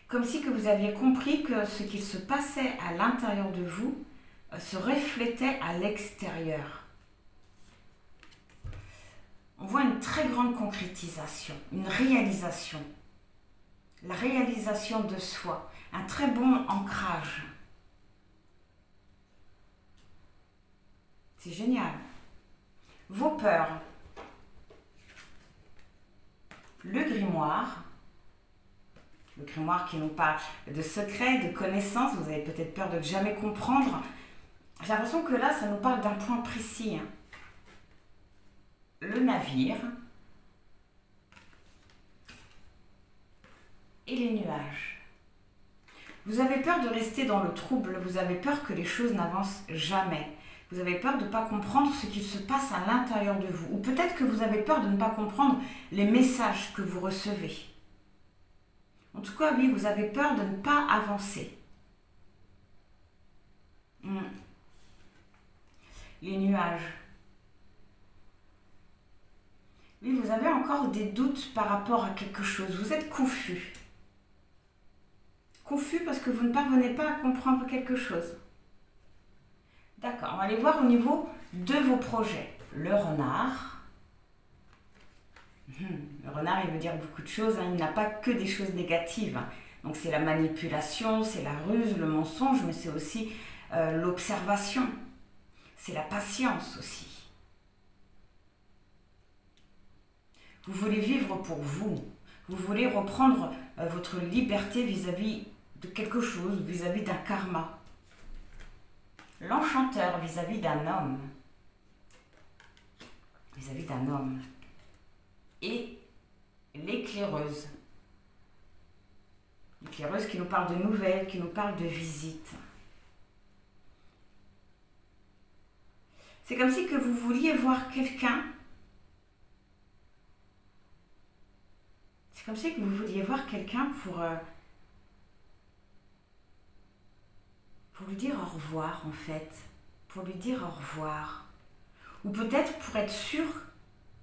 Comme si que vous aviez compris que ce qu'il se passait à l'intérieur de vous se reflétait à l'extérieur. On voit une très grande concrétisation, une réalisation. La réalisation de soi, un très bon ancrage. C'est génial. Vos peurs. Le grimoire qui nous parle de secrets, de connaissances. Vous avez peut-être peur de ne jamais comprendre. J'ai l'impression que là, ça nous parle d'un point précis. Le navire et les nuages. Vous avez peur de rester dans le trouble, vous avez peur que les choses n'avancent jamais. Vous avez peur de ne pas comprendre ce qui se passe à l'intérieur de vous. Ou peut-être que vous avez peur de ne pas comprendre les messages que vous recevez. En tout cas, oui, vous avez peur de ne pas avancer. Les nuages. Oui, vous avez encore des doutes par rapport à quelque chose. Vous êtes confus. Confus parce que vous ne parvenez pas à comprendre quelque chose. D'accord, on va aller voir au niveau de vos projets. Le renard. Le renard, il veut dire beaucoup de choses. Il n'a pas que des choses négatives. Donc c'est la manipulation, c'est la ruse, le mensonge, mais c'est aussi l'observation. C'est la patience aussi. Vous voulez vivre pour vous. Vous voulez reprendre votre liberté vis-à-vis de quelque chose, vis-à-vis d'un karma. L'enchanteur vis-à-vis d'un homme. Vis-à-vis d'un homme. Et l'éclaireuse. L'éclaireuse qui nous parle de nouvelles, qui nous parle de visites. C'est comme si que vous vouliez voir quelqu'un. C'est comme si que vous vouliez voir quelqu'un pour lui dire au revoir en fait. pour lui dire au revoir. Ou peut-être pour être sûr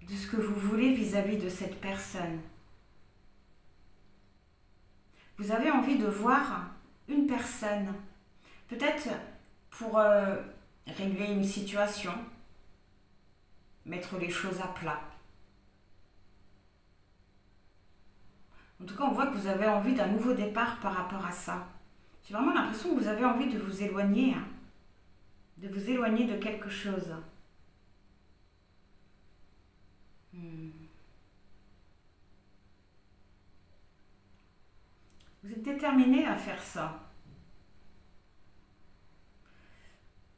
de ce que vous voulez vis-à-vis de cette personne. Vous avez envie de voir une personne, peut-être pour régler une situation, mettre les choses à plat. En tout cas, on voit que vous avez envie d'un nouveau départ par rapport à ça. J'ai vraiment l'impression que vous avez envie de vous éloigner, de vous éloigner de quelque chose. Vous êtes déterminé à faire ça.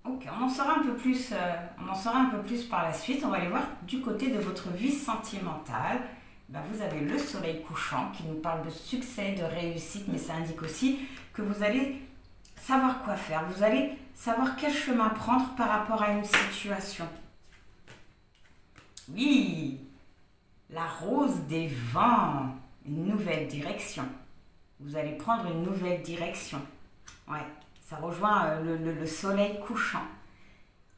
Ok, on en saura un peu plus, par la suite. On va aller voir du côté de votre vie sentimentale. Vous avez le soleil couchant qui nous parle de succès, de réussite, mais ça indique aussi que vous allez savoir quoi faire. Vous allez savoir quel chemin prendre par rapport à une situation. Oui, la rose des vents, une nouvelle direction. Vous allez prendre une nouvelle direction. Ouais, ça rejoint le soleil couchant.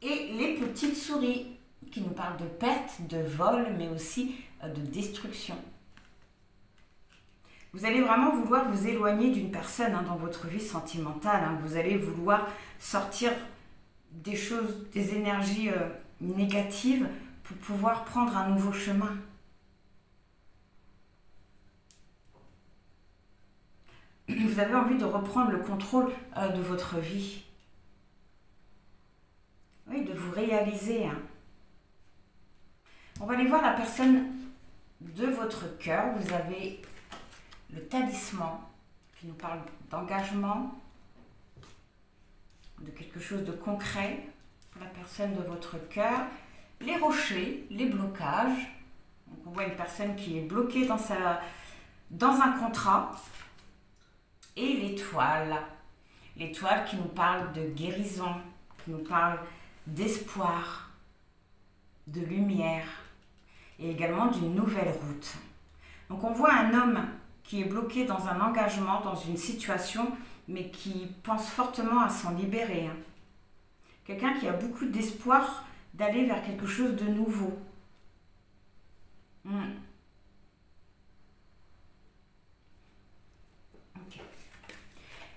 Et les petites souris qui nous parlent de perte, de vol, mais aussi de destruction. Vous allez vraiment vouloir vous éloigner d'une personne dans votre vie sentimentale. Vous allez vouloir sortir des choses, des énergies négatives pour pouvoir prendre un nouveau chemin. Vous avez envie de reprendre le contrôle de votre vie. Oui, de vous réaliser. On va aller voir la personne de votre cœur. Vous avez le talisman qui nous parle d'engagement, de quelque chose de concret pour la personne de votre cœur. Les rochers, les blocages. Donc on voit une personne qui est bloquée dans un contrat. Et l'étoile. L'étoile qui nous parle de guérison, qui nous parle d'espoir, de lumière et également d'une nouvelle route. Donc on voit un homme qui est bloqué dans un engagement, dans une situation, mais qui pense fortement à s'en libérer. Quelqu'un qui a beaucoup d'espoir d'aller vers quelque chose de nouveau.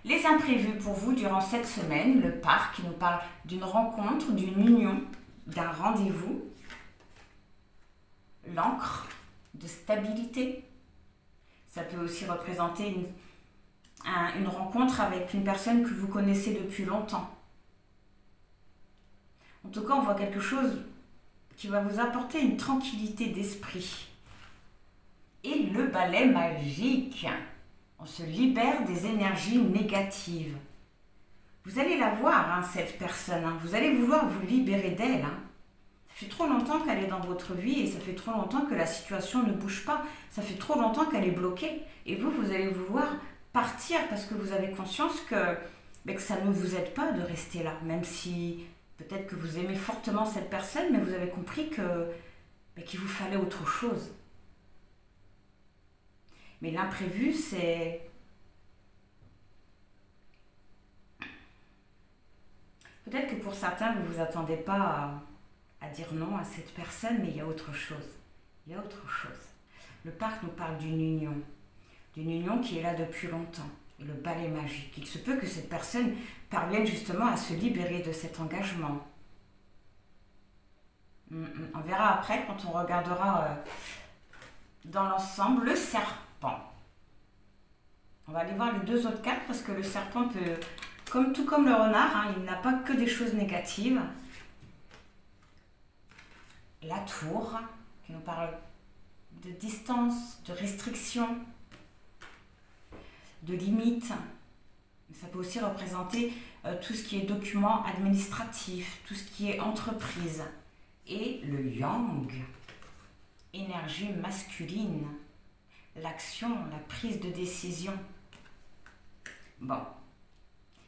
Les imprévus pour vous durant cette semaine, le parc qui nous parle d'une rencontre, d'une union, d'un rendez-vous. L'encre de stabilité. Ça peut aussi représenter une rencontre avec une personne que vous connaissez depuis longtemps. En tout cas, on voit quelque chose qui va vous apporter une tranquillité d'esprit. Et le balai magique. On se libère des énergies négatives. Vous allez la voir, cette personne. Vous allez vouloir vous libérer d'elle. Ça fait trop longtemps qu'elle est dans votre vie et ça fait trop longtemps que la situation ne bouge pas. Ça fait trop longtemps qu'elle est bloquée. Et vous allez vouloir partir parce que vous avez conscience que ça ne vous aide pas de rester là. Même si peut-être que vous aimez fortement cette personne, mais vous avez compris qu'il vous fallait autre chose. Mais l'imprévu, c'est... Peut-être que pour certains, vous ne vous attendez pas à dire non à cette personne, mais il y a autre chose. Il y a autre chose. Le parc nous parle d'une union qui est là depuis longtemps. Et le balai magique. Il se peut que cette personne parvienne justement à se libérer de cet engagement. On verra après, quand on regardera dans l'ensemble, le serpent. On va aller voir les deux autres cartes parce que le serpent peut, tout comme le renard, il n'a pas que des choses négatives. La tour, qui nous parle de distance, de restriction, de limite. Ça peut aussi représenter tout ce qui est documents administratifs, tout ce qui est entreprise. Et le yang, énergie masculine. L'action, la prise de décision. Bon.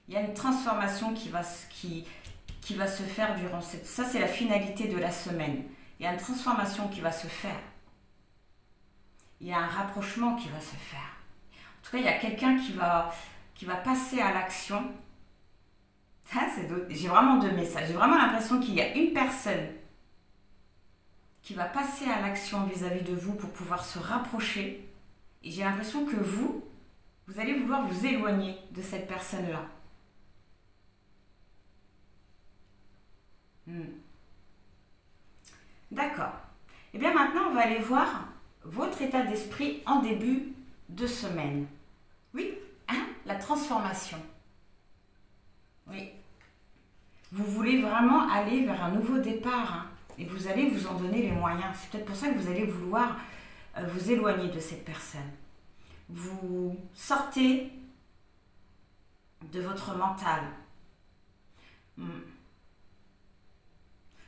Il y a une transformation qui va se faire durant cette... Ça, c'est la finalité de la semaine. Il y a une transformation qui va se faire. Il y a un rapprochement qui va se faire. En tout cas, il y a quelqu'un qui va passer à l'action J'ai vraiment deux messages. J'ai vraiment l'impression qu'il y a une personne qui va passer à l'action vis-à-vis de vous pour pouvoir se rapprocher. Et j'ai l'impression que vous allez vouloir vous éloigner de cette personne-là. D'accord. Et bien maintenant, on va aller voir votre état d'esprit en début de semaine. Oui, hein, la transformation. Oui. Vous voulez vraiment aller vers un nouveau départ, hein, et vous allez vous en donner les moyens. C'est peut-être pour ça que vous allez vouloir vous éloigner de cette personne. Vous sortez de votre mental.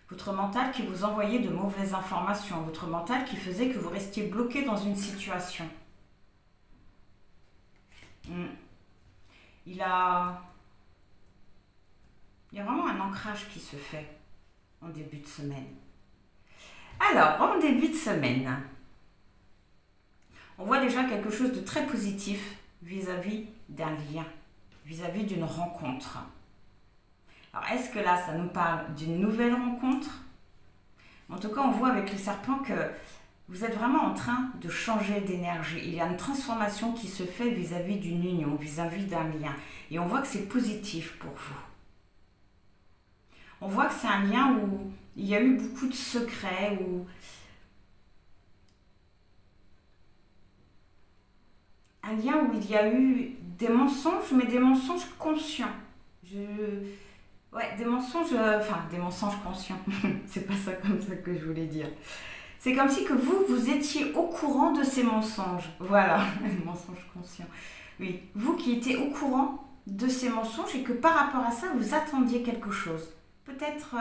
Votre mental qui vous envoyait de mauvaises informations. Votre mental qui faisait que vous restiez bloqué dans une situation. Il y a vraiment un ancrage qui se fait en début de semaine. Alors, en début de semaine, on voit déjà quelque chose de très positif vis-à-vis d'un lien, vis-à-vis d'une rencontre. Alors, est-ce que là, ça nous parle d'une nouvelle rencontre? En tout cas, on voit avec le serpent que vous êtes vraiment en train de changer d'énergie. Il y a une transformation qui se fait vis-à-vis d'une union, vis-à-vis d'un lien. Et on voit que c'est positif pour vous. On voit que c'est un lien où il y a eu beaucoup de secrets, un lien où il y a eu des mensonges, mais des mensonges conscients. Des mensonges conscients. C'est pas ça comme ça que je voulais dire. C'est comme si que vous étiez au courant de ces mensonges. Voilà, mensonges conscients. Oui, vous qui étiez au courant de ces mensonges et que par rapport à ça, vous attendiez quelque chose. Peut-être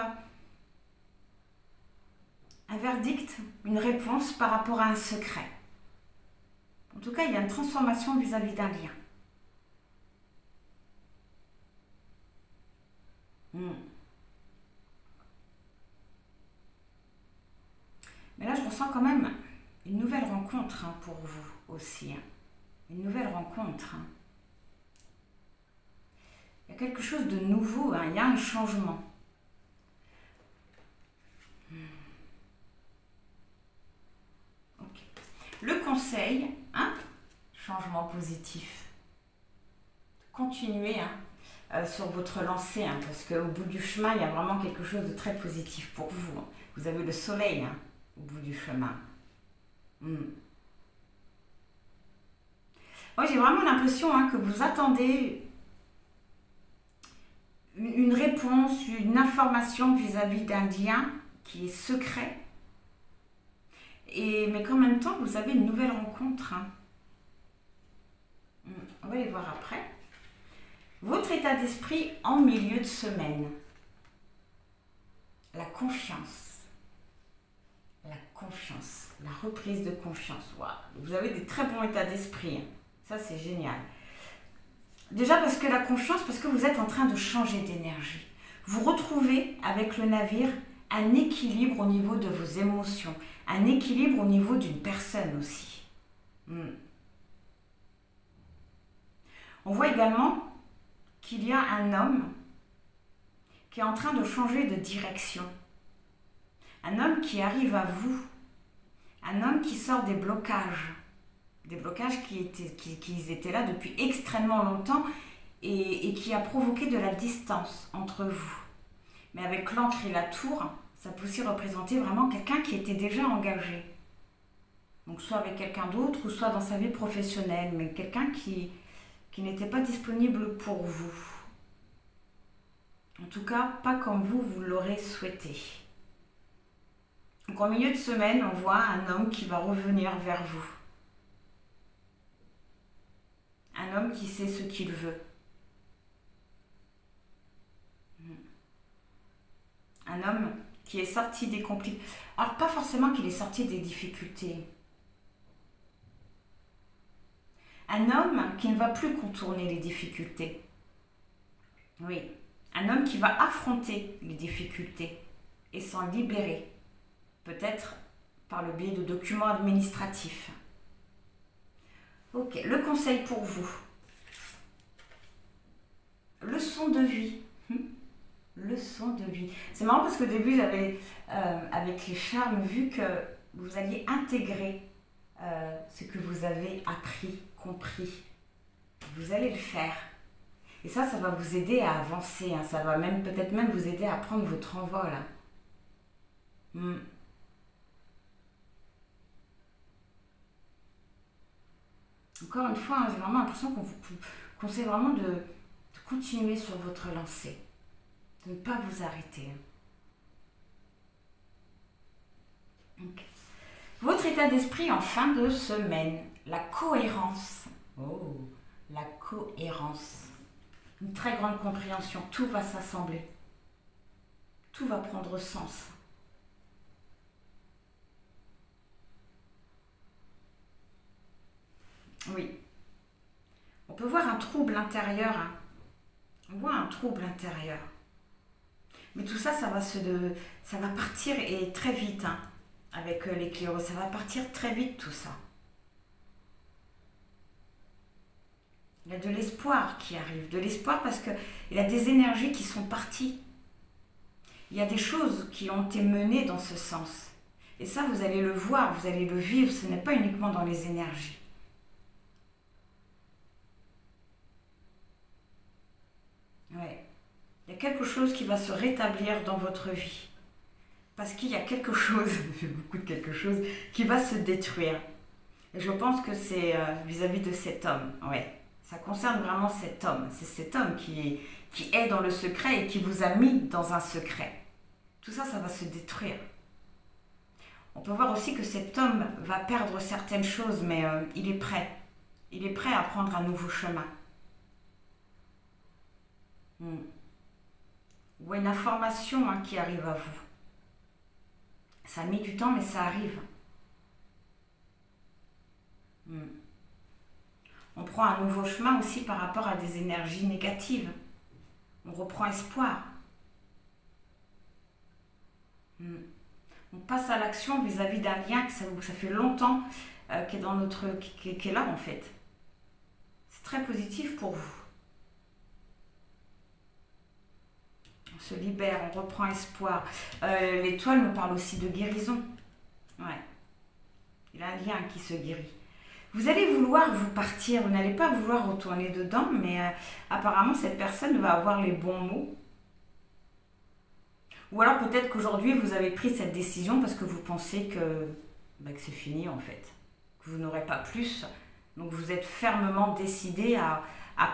un verdict, une réponse par rapport à un secret. En tout cas, il y a une transformation vis-à-vis d'un lien. Mais là, je ressens quand même une nouvelle rencontre, hein, pour vous aussi. Hein. Une nouvelle rencontre. Hein. Il y a quelque chose de nouveau, hein. Il y a un changement. Okay. Le conseil, hein, changement positif. Continuez, hein, sur votre lancée, hein, parce qu'au bout du chemin, il y a vraiment quelque chose de très positif pour vous. Hein. Vous avez le soleil, hein, au bout du chemin. Moi, j'ai vraiment l'impression, hein, que vous attendez une réponse, une information vis-à-vis d'un lien qui est secret. Mais qu'en même temps, vous avez une nouvelle rencontre. Hein. On va les voir après. Votre état d'esprit en milieu de semaine. La confiance. La confiance. La reprise de confiance. Wow. Vous avez des très bons états d'esprit. Ça, c'est génial. Déjà parce que la confiance, parce que vous êtes en train de changer d'énergie. Vous retrouvez avec le navire un équilibre au niveau de vos émotions. Un équilibre au niveau d'une personne aussi. On voit également qu'il y a un homme qui est en train de changer de direction. Un homme qui arrive à vous. Un homme qui sort des blocages. Des blocages qui étaient là depuis extrêmement longtemps et qui a provoqué de la distance entre vous. Mais avec l'encre et la tour, ça peut aussi représenter vraiment quelqu'un qui était déjà engagé. Donc soit avec quelqu'un d'autre ou soit dans sa vie professionnelle, mais quelqu'un qui n'était pas disponible pour vous. En tout cas, pas comme vous l'aurez souhaité. Donc en milieu de semaine, on voit un homme qui va revenir vers vous. Un homme qui sait ce qu'il veut. Un homme qui est sorti des complications. Alors, pas forcément qu'il est sorti des difficultés. Un homme qui ne va plus contourner les difficultés. Oui. Un homme qui va affronter les difficultés et s'en libérer. Peut-être par le biais de documents administratifs. Ok, le conseil pour vous. Leçon de vie. Leçon de vie. C'est marrant parce qu'au début, j'avais, avec les charmes, vu que vous alliez intégrer ce que vous avez appris, compris. Vous allez le faire. Et ça va vous aider à avancer. Hein. Ça va même peut-être même vous aider à prendre votre envol. Hein. Encore une fois, hein, j'ai vraiment l'impression qu'on vous conseille vraiment de continuer sur votre lancée. De ne pas vous arrêter. Okay. Votre état d'esprit en fin de semaine. La cohérence. Oh, la cohérence. Une très grande compréhension. Tout va s'assembler. Tout va prendre sens. Oui. On peut voir un trouble intérieur. Hein. On voit un trouble intérieur. Mais tout ça, ça va partir et très vite. Hein, avec les cléros. Ça va partir très vite tout ça. Il y a de l'espoir qui arrive. De l'espoir parce qu'il y a des énergies qui sont parties. Il y a des choses qui ont été menées dans ce sens. Et ça, vous allez le voir, vous allez le vivre. Ce n'est pas uniquement dans les énergies. Ouais. Il y a quelque chose qui va se rétablir dans votre vie. Parce qu'il y a quelque chose, beaucoup de quelque chose, qui va se détruire. Et je pense que c'est vis-à-vis de cet homme. Ouais. Ça concerne vraiment cet homme. C'est cet homme qui est dans le secret et qui vous a mis dans un secret. Tout ça, ça va se détruire. On peut voir aussi que cet homme va perdre certaines choses, mais il est prêt. Il est prêt à prendre un nouveau chemin. Ou une information hein, qui arrive à vous. Ça a mis du temps, mais ça arrive. On prend un nouveau chemin aussi par rapport à des énergies négatives. On reprend espoir. On passe à l'action vis-à-vis d'un lien que ça fait longtemps qui est là en fait. C'est très positif pour vous. On se libère, on reprend espoir. L'étoile nous parle aussi de guérison. Ouais. Il y a un lien qui se guérit. Vous allez vouloir vous partir, vous n'allez pas vouloir retourner dedans, mais apparemment cette personne va avoir les bons mots. Ou alors peut-être qu'aujourd'hui vous avez pris cette décision parce que vous pensez que c'est fini en fait. Que vous n'aurez pas plus. Donc vous êtes fermement décidé à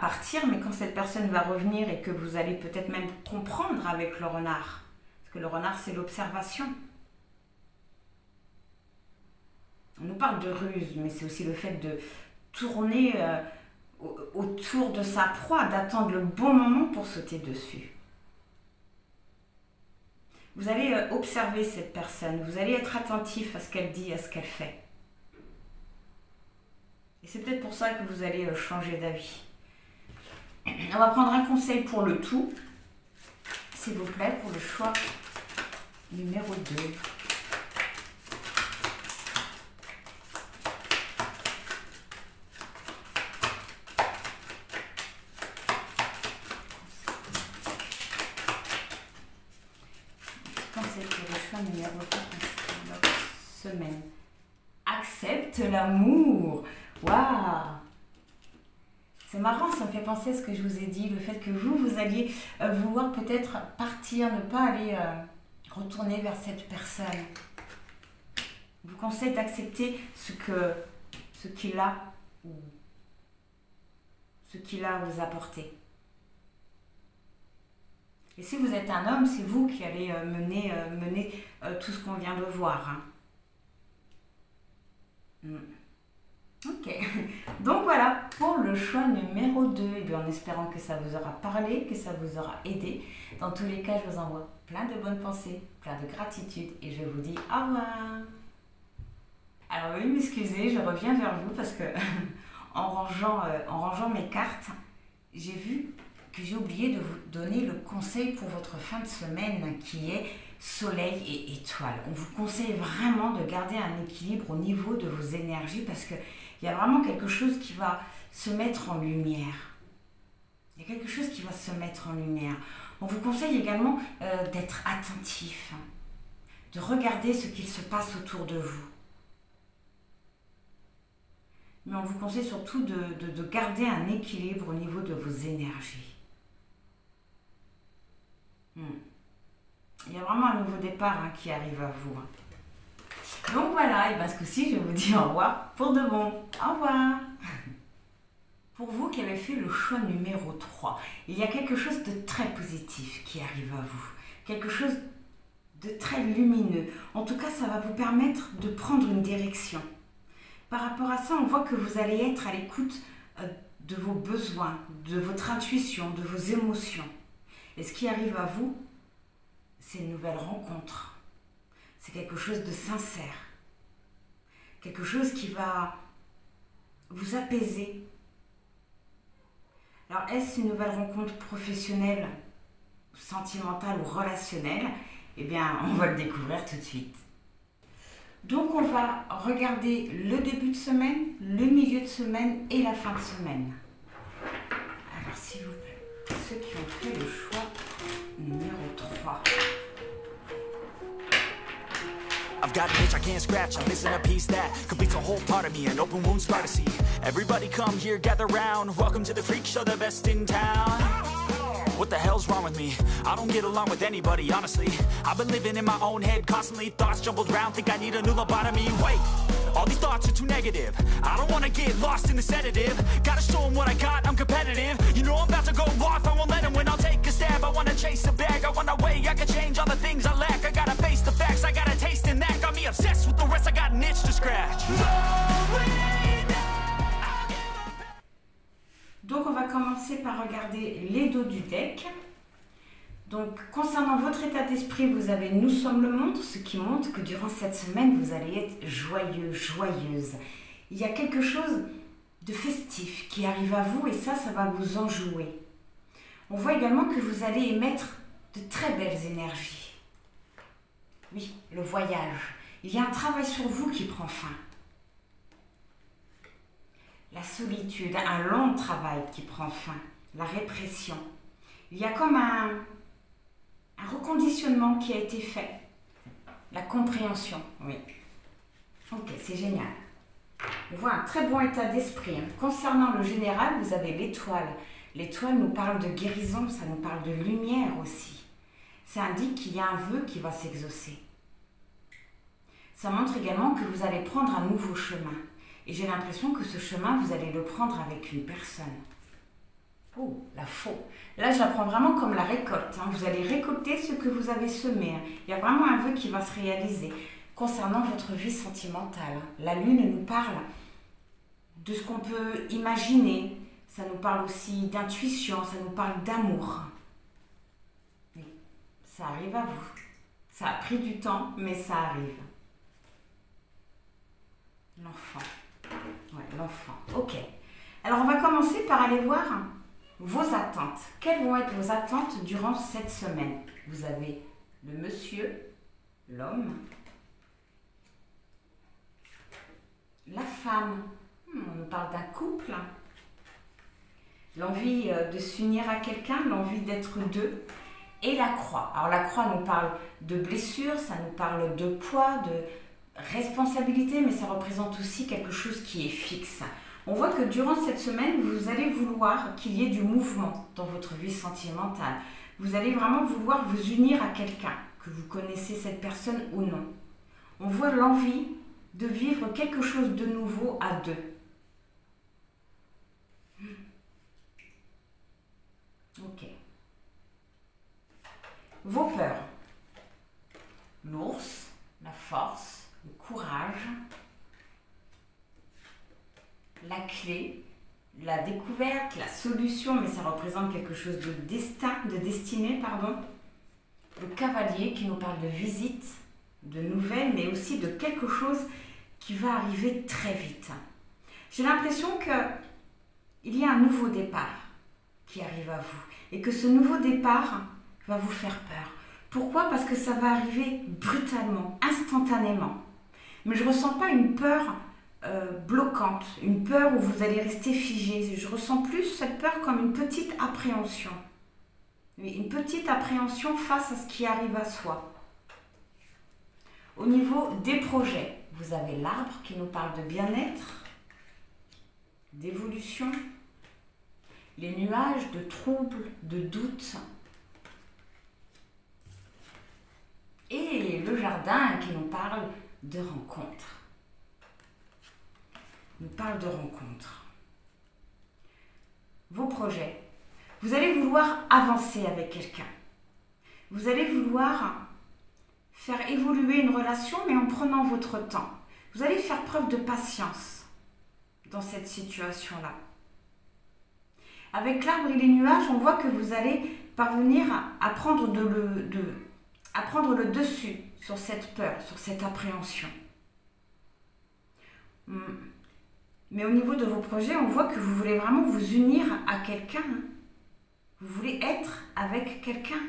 partir, mais quand cette personne va revenir et que vous allez peut-être même comprendre avec le renard. Parce que le renard c'est l'observation. On nous parle de ruse, mais c'est aussi le fait de tourner autour de sa proie, d'attendre le bon moment pour sauter dessus. Vous allez observer cette personne, vous allez être attentif à ce qu'elle dit, à ce qu'elle fait. Et c'est peut-être pour ça que vous allez changer d'avis. On va prendre un conseil pour le tout, s'il vous plaît, pour le choix numéro 2. Numéro 4 semaine. Accepte l'amour. Waouh! C'est marrant, ça me fait penser à ce que je vous ai dit, le fait que vous alliez vouloir peut-être partir, ne pas aller retourner vers cette personne. Je vous conseille d'accepter ce qu'il a à vous apporter. Et si vous êtes un homme, c'est vous qui allez mener tout ce qu'on vient de voir. Hein. Ok. Donc voilà, pour le choix numéro 2, et bien en espérant que ça vous aura parlé, que ça vous aura aidé. Dans tous les cas, je vous envoie plein de bonnes pensées, plein de gratitude, et je vous dis au revoir. Alors veuillez m'excuser, je reviens vers vous parce que en rangeant mes cartes, j'ai vu que j'ai oublié de vous donner le conseil pour votre fin de semaine qui est soleil et étoile. On vous conseille vraiment de garder un équilibre au niveau de vos énergies parce qu'il y a vraiment quelque chose qui va se mettre en lumière. Il y a quelque chose qui va se mettre en lumière. On vous conseille également d'être attentif, de regarder ce qu'il se passe autour de vous. Mais on vous conseille surtout de garder un équilibre au niveau de vos énergies. Il y a vraiment un nouveau départ qui arrive à vous. Donc voilà, et ce coup-ci, je vous dis au revoir pour de bon. Au revoir. Pour vous qui avez fait le choix numéro 3, il y a quelque chose de très positif qui arrive à vous. Quelque chose de très lumineux. En tout cas, ça va vous permettre de prendre une direction. Par rapport à ça, on voit que vous allez être à l'écoute de vos besoins, de votre intuition, de vos émotions. Et ce qui arrive à vous, c'est une nouvelle rencontre. C'est quelque chose de sincère. Quelque chose qui va vous apaiser. Alors, est-ce une nouvelle rencontre professionnelle, sentimentale ou relationnelle? Eh bien, on va le découvrir tout de suite. Donc, on va regarder le début de semaine, le milieu de semaine et la fin de semaine. Alors, s'il vous plaît, ceux qui ont fait le choix numéro 3. I've got an itch I can't scratch, I'm missing a piece that completes a whole part of me, an open wound scar to see. Everybody come here, gather round, welcome to the freak show, the best in town. What the hell's wrong with me? I don't get along with anybody, honestly. I've been living in my own head, constantly thoughts jumbled round, think I need a new lobotomy. Wait, all these thoughts are too negative. I don't wanna get lost in the sedative. Gotta show them what I got, I'm competitive. You know I'm about to go off, I won't let them win, I'll take a stab. I wanna chase a bag, I wanna weigh, I can change all the things I lack. I gotta face the facts, I got a taste in that. Got me obsessed with the rest, I got an itch to scratch. Donc on va commencer par regarder les dos du deck. Donc concernant votre état d'esprit, vous avez Nous sommes le monde, ce qui montre que durant cette semaine, vous allez être joyeux, joyeuse. Il y a quelque chose de festif qui arrive à vous et ça va vous enjouer. On voit également que vous allez émettre de très belles énergies. Oui, le voyage. Il y a un travail sur vous qui prend fin. La solitude, un long travail qui prend fin. La répression. Il y a comme un reconditionnement qui a été fait. La compréhension, oui. Ok, c'est génial. On voit un très bon état d'esprit. Concernant le général, vous avez l'étoile. L'étoile nous parle de guérison, ça nous parle de lumière aussi. Ça indique qu'il y a un vœu qui va s'exaucer. Ça montre également que vous allez prendre un nouveau chemin. Et j'ai l'impression que ce chemin, vous allez le prendre avec une personne. Oh, la faux. Là, je la prends vraiment comme la récolte. Vous allez récolter ce que vous avez semé. Il y a vraiment un vœu qui va se réaliser. Concernant votre vie sentimentale, la lune nous parle de ce qu'on peut imaginer. Ça nous parle aussi d'intuition, ça nous parle d'amour. Oui, ça arrive à vous. Ça a pris du temps, mais ça arrive. L'enfant. Ouais, l'enfant. Ok. Alors, on va commencer par aller voir vos attentes. Quelles vont être vos attentes durant cette semaine? Vous avez le monsieur, l'homme, la femme. On nous parle d'un couple. L'envie de s'unir à quelqu'un, l'envie d'être deux. Et la croix. Alors, la croix nous parle de blessures, ça nous parle de poids, de responsabilité, mais ça représente aussi quelque chose qui est fixe. On voit que durant cette semaine, vous allez vouloir qu'il y ait du mouvement dans votre vie sentimentale. Vous allez vraiment vouloir vous unir à quelqu'un, que vous connaissez cette personne ou non. On voit l'envie de vivre quelque chose de nouveau à deux. Ok. Vos peurs. L'ours, la force, le courage, la clé, la découverte, la solution, mais ça représente quelque chose de destin, de destinée, pardon. Le cavalier qui nous parle de visite, de nouvelles, mais aussi de quelque chose qui va arriver très vite. J'ai l'impression qu'il y a un nouveau départ qui arrive à vous et que ce nouveau départ va vous faire peur. Pourquoi? Parce que ça va arriver brutalement, instantanément. Mais je ne ressens pas une peur bloquante, une peur où vous allez rester figé. Je ressens plus cette peur comme une petite appréhension. Une petite appréhension face à ce qui arrive à soi. Au niveau des projets, vous avez l'arbre qui nous parle de bien-être, d'évolution, les nuages de troubles, de doutes, et le jardin qui nous parle de rencontres. Nous parle de rencontres. Vos projets. Vous allez vouloir avancer avec quelqu'un. Vous allez vouloir faire évoluer une relation, mais en prenant votre temps. Vous allez faire preuve de patience dans cette situation-là. Avec l'arbre et les nuages, on voit que vous allez parvenir à prendre le dessus sur cette peur, sur cette appréhension. Mais au niveau de vos projets, on voit que vous voulez vraiment vous unir à quelqu'un. Vous voulez être avec quelqu'un.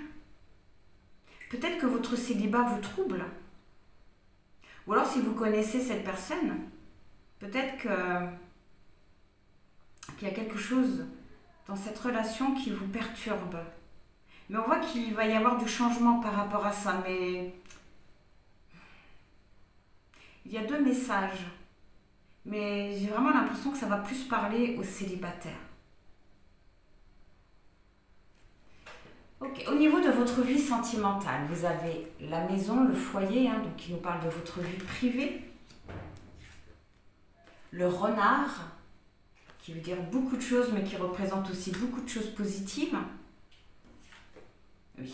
Peut-être que votre célibat vous trouble. Ou alors si vous connaissez cette personne, peut-être qu'il y a quelque chose dans cette relation qui vous perturbe. Mais on voit qu'il va y avoir du changement par rapport à ça. Mais il y a deux messages. Mais j'ai vraiment l'impression que ça va plus parler aux célibataires. Ok, au niveau de votre vie sentimentale, vous avez la maison, le foyer, donc qui nous parle de votre vie privée. Le renard, qui veut dire beaucoup de choses, mais qui représente aussi beaucoup de choses positives. Oui.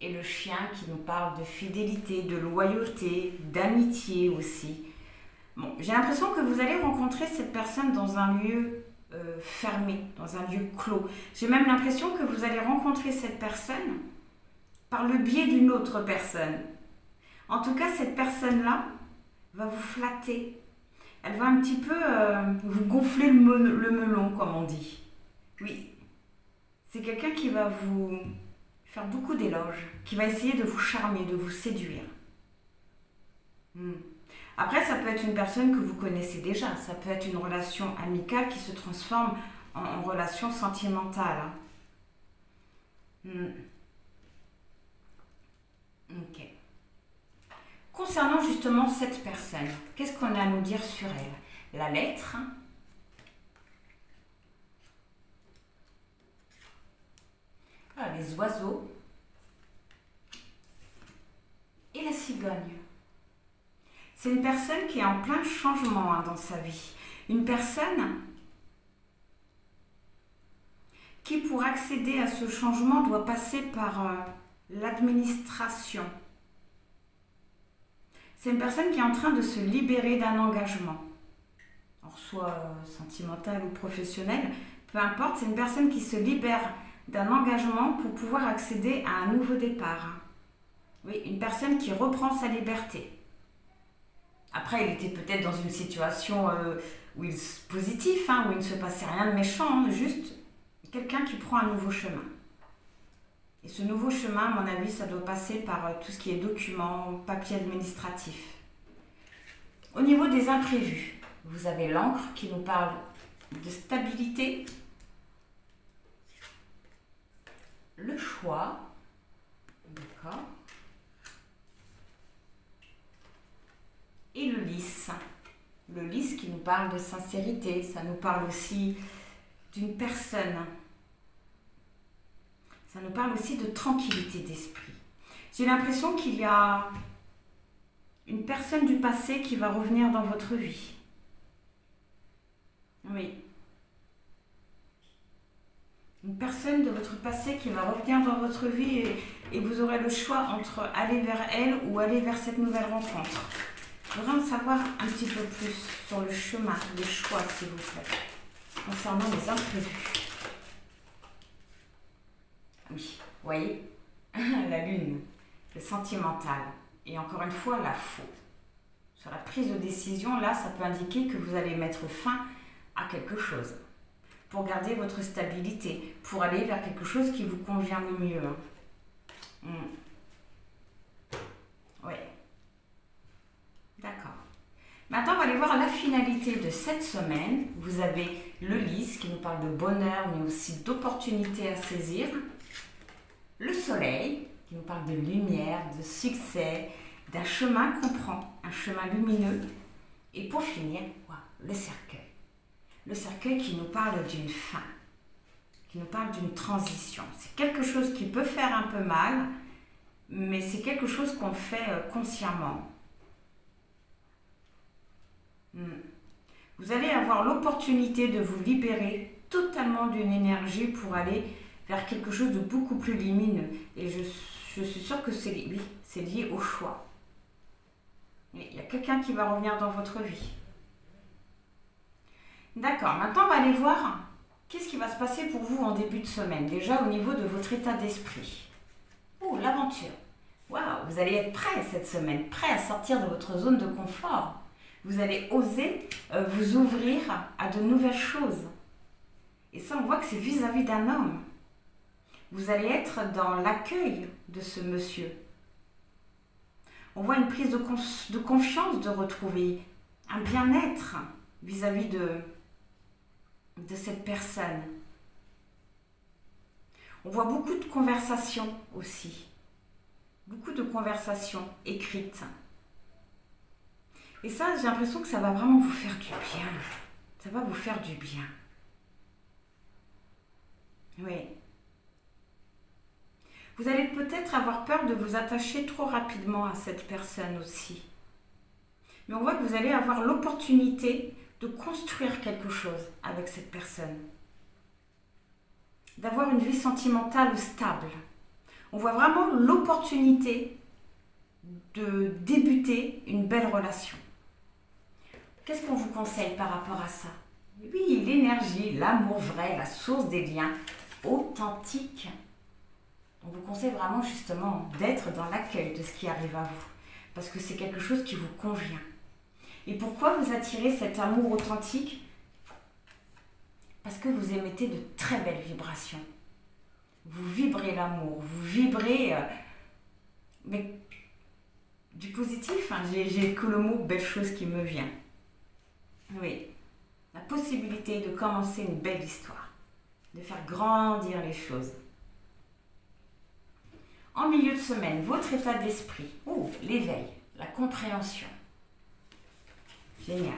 Et le chien qui nous parle de fidélité, de loyauté, d'amitié aussi. Bon, j'ai l'impression que vous allez rencontrer cette personne dans un lieu fermé, dans un lieu clos. J'ai même l'impression que vous allez rencontrer cette personne par le biais d'une autre personne. En tout cas, cette personne-là va vous flatter. Elle va un petit peu vous gonfler le melon, comme on dit. Oui, c'est quelqu'un qui va vous faire beaucoup d'éloges, qui va essayer de vous charmer, de vous séduire. Après, ça peut être une personne que vous connaissez déjà. Ça peut être une relation amicale qui se transforme en relation sentimentale. Ok. Concernant justement cette personne, qu'est-ce qu'on a à nous dire sur elle? La lettre. Les oiseaux. Et la cigogne. C'est une personne qui est en plein changement dans sa vie. Une personne qui, pour accéder à ce changement, doit passer par l'administration. C'est une personne qui est en train de se libérer d'un engagement. Alors, soit sentimental ou professionnel, peu importe, c'est une personne qui se libère d'un engagement pour pouvoir accéder à un nouveau départ. Oui, une personne qui reprend sa liberté. Après, il était peut-être dans une situation positive, où il ne se passait rien de méchant, juste quelqu'un qui prend un nouveau chemin. Et ce nouveau chemin, à mon avis, ça doit passer par tout ce qui est documents, papiers administratifs. Au niveau des imprévus, vous avez l'encre qui nous parle de stabilité, le choix, d'accord, et le lys. Le lys qui nous parle de sincérité, ça nous parle aussi d'une personne. Ça nous parle aussi de tranquillité d'esprit. J'ai l'impression qu'il y a une personne du passé qui va revenir dans votre vie. Oui. Une personne de votre passé qui va revenir dans votre vie et vous aurez le choix entre aller vers elle ou aller vers cette nouvelle rencontre. Je voudrais en savoir un petit peu plus sur le chemin, le choix, s'il vous plaît, concernant les imprévus. Oui, vous voyez, la lune, le sentimental, et encore une fois, la faux. Sur la prise de décision, là, ça peut indiquer que vous allez mettre fin à quelque chose, pour garder votre stabilité, pour aller vers quelque chose qui vous convient le mieux. Oui. D'accord. Maintenant, on va aller voir la finalité de cette semaine. Vous avez le lys qui nous parle de bonheur, mais aussi d'opportunités à saisir. Le soleil, qui nous parle de lumière, de succès, d'un chemin qu'on prend, un chemin lumineux. Et pour finir, le cercueil. Le cercueil qui nous parle d'une fin, qui nous parle d'une transition. C'est quelque chose qui peut faire un peu mal, mais c'est quelque chose qu'on fait consciemment. Vous allez avoir l'opportunité de vous libérer totalement d'une énergie pour aller vers quelque chose de beaucoup plus lumineux. Et je suis sûre que c'est lié au choix. Il y a quelqu'un qui va revenir dans votre vie. D'accord, maintenant on va aller voir qu'est-ce qui va se passer pour vous en début de semaine, déjà au niveau de votre état d'esprit. Oh, l'aventure. Waouh, vous allez être prêt cette semaine, prêt à sortir de votre zone de confort. Vous allez oser vous ouvrir à de nouvelles choses. Et ça, on voit que c'est vis-à-vis d'un homme. Vous allez être dans l'accueil de ce monsieur. On voit une prise de confiance de retrouver, un bien-être vis-à-vis de cette personne. On voit beaucoup de conversations aussi. Beaucoup de conversations écrites. Et ça, j'ai l'impression que ça va vraiment vous faire du bien. Ça va vous faire du bien. Oui. Vous allez peut-être avoir peur de vous attacher trop rapidement à cette personne aussi. Mais on voit que vous allez avoir l'opportunité de construire quelque chose avec cette personne. D'avoir une vie sentimentale stable. On voit vraiment l'opportunité de débuter une belle relation. Qu'est-ce qu'on vous conseille par rapport à ça? Oui, l'énergie, l'amour vrai, la source des liens authentiques. On vous conseille vraiment justement d'être dans l'accueil de ce qui arrive à vous. Parce que c'est quelque chose qui vous convient. Et pourquoi vous attirez cet amour authentique? Parce que vous émettez de très belles vibrations. Vous vibrez l'amour, vous vibrez mais du positif. J'ai que le mot belle chose qui me vient. Oui, la possibilité de commencer une belle histoire, de faire grandir les choses. En milieu de semaine, votre état d'esprit, l'éveil, la compréhension. Génial.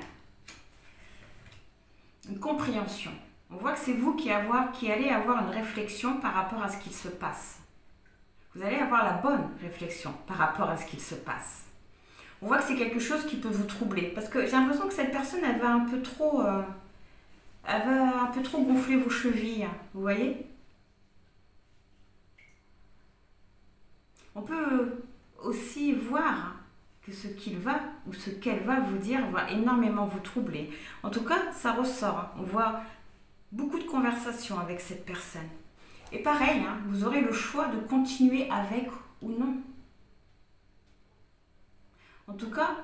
Une compréhension. On voit que c'est vous qui allez avoir une réflexion par rapport à ce qu'il se passe. Vous allez avoir la bonne réflexion par rapport à ce qu'il se passe. On voit que c'est quelque chose qui peut vous troubler. Parce que j'ai l'impression que cette personne, elle va un peu trop gonfler vos chevilles. Vous voyez? On peut aussi voir que ce qu'il va ou ce qu'elle va vous dire va énormément vous troubler. En tout cas, ça ressort. On voit beaucoup de conversations avec cette personne. Et pareil, vous aurez le choix de continuer avec ou non. En tout cas,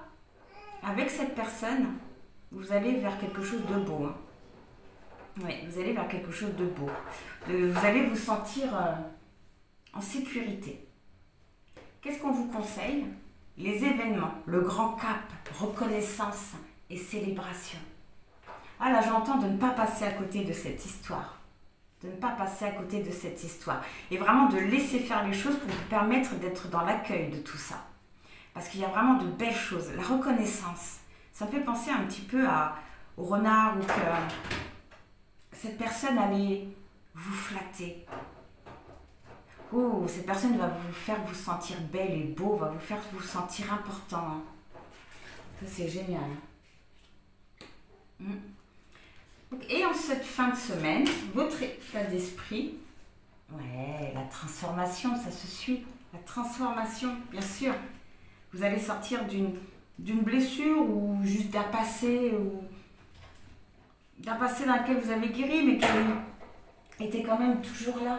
avec cette personne, vous allez vers quelque chose de beau. Oui, vous allez vers quelque chose de beau. Vous allez vous sentir en sécurité. Qu'est-ce qu'on vous conseille? Les événements, le grand cap, reconnaissance et célébration. Ah là, j'entends de ne pas passer à côté de cette histoire. De ne pas passer à côté de cette histoire. Et vraiment de laisser faire les choses pour vous permettre d'être dans l'accueil de tout ça. Parce qu'il y a vraiment de belles choses. La reconnaissance, ça me fait penser un petit peu au renard où que cette personne allait vous flatter. Cette personne va vous faire vous sentir belle et beau, va vous faire vous sentir important. Ça, c'est génial. Et en cette fin de semaine, votre état d'esprit, la transformation, ça se suit. La transformation, bien sûr. Vous allez sortir d'une blessure ou juste d'un passé dans lequel vous avez guéri, mais qui était quand même toujours là.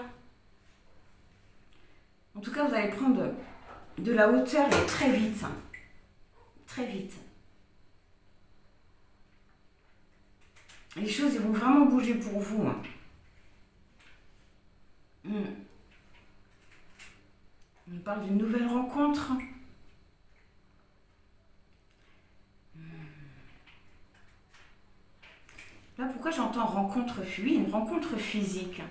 En tout cas, vous allez prendre de la hauteur et très vite. Très vite. Les choses vont vraiment bouger pour vous. On parle d'une nouvelle rencontre. Là, pourquoi j'entends rencontre? Oui, une rencontre physique.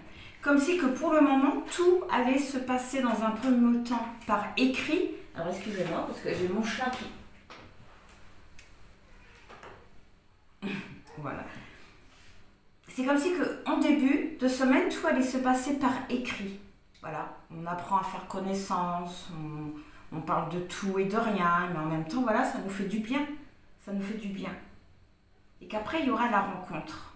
Comme si que pour le moment, tout allait se passer dans un premier temps par écrit. Alors excusez-moi, parce que j'ai mon chat qui... Voilà. C'est comme si que, en début de semaine, tout allait se passer par écrit. Voilà, on apprend à faire connaissance, on parle de tout et de rien, mais en même temps, voilà, ça nous fait du bien. Ça nous fait du bien. Et qu'après, il y aura la rencontre.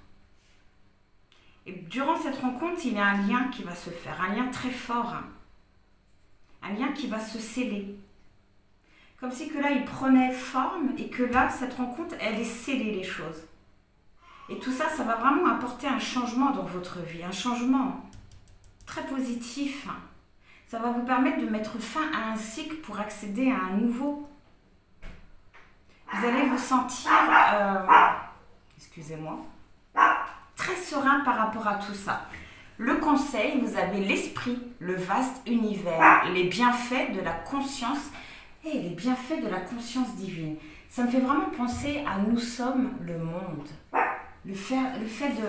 Et durant cette rencontre, il y a un lien qui va se faire, un lien très fort. Un lien qui va se sceller. Comme si que là, il prenait forme et que là, cette rencontre, elle est scellée les choses. Et tout ça, ça va vraiment apporter un changement dans votre vie, un changement très positif. Ça va vous permettre de mettre fin à un cycle pour accéder à un nouveau. Vous allez vous sentir, excusez-moi, très serein par rapport à tout ça. Le conseil, vous avez l'esprit, le vaste univers, les bienfaits de la conscience et les bienfaits de la conscience divine. Ça me fait vraiment penser à nous sommes le monde. Le fait de...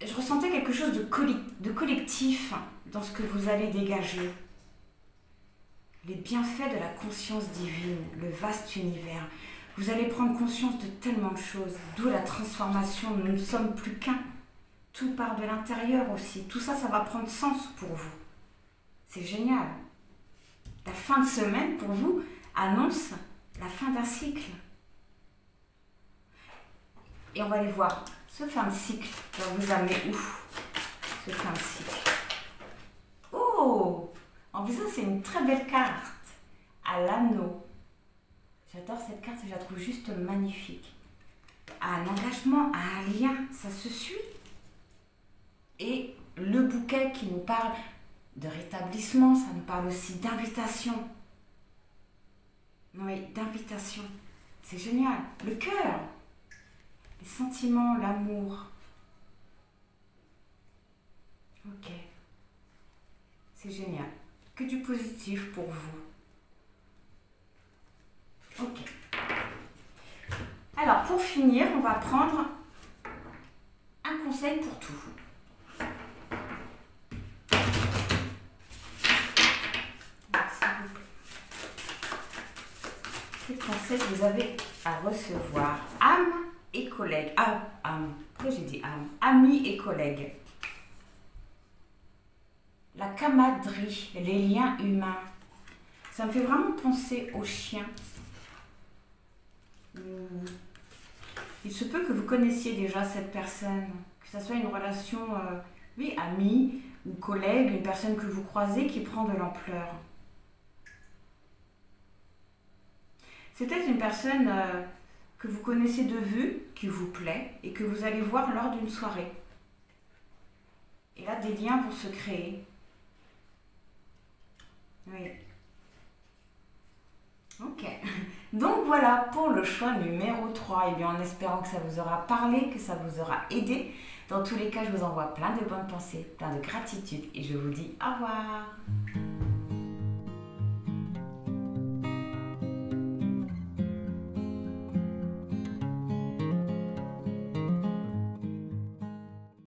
Je ressentais quelque chose de collectif dans ce que vous allez dégager. Les bienfaits de la conscience divine, le vaste univers. Vous allez prendre conscience de tellement de choses, d'où la transformation. Nous ne sommes plus qu'un. Tout part de l'intérieur aussi. Tout ça, ça va prendre sens pour vous. C'est génial. La fin de semaine, pour vous, annonce la fin d'un cycle. Et on va aller voir, ce fin de cycle va vous amener où? Ce fin de cycle. Oh! En plus, ça, c'est une très belle carte. À l'anneau. J'adore cette carte, je la trouve juste magnifique. À un engagement, à un lien, ça se suit. Et le bouquet qui nous parle de rétablissement, ça nous parle aussi d'invitation. Oui, d'invitation. C'est génial. Le cœur. Les sentiments, l'amour. Ok. C'est génial. Que du positif pour vous. Ok. Alors, pour finir, on va prendre un conseil pour tout. Quel conseil vous avez à recevoir? Âme et collègues. Pourquoi j'ai dit âme? Amis et collègues. La camaraderie, les liens humains. Ça me fait vraiment penser aux chiens. Il se peut que vous connaissiez déjà cette personne, que ce soit une relation, oui, amie ou collègue, une personne que vous croisez qui prend de l'ampleur. C'est peut-être une personne que vous connaissez de vue, qui vous plaît et que vous allez voir lors d'une soirée. Et là, des liens vont se créer. Oui. Ok. Donc voilà pour le choix numéro 3. Et bien en espérant que ça vous aura parlé, que ça vous aura aidé. Dans tous les cas, je vous envoie plein de bonnes pensées, plein de gratitude et je vous dis au revoir.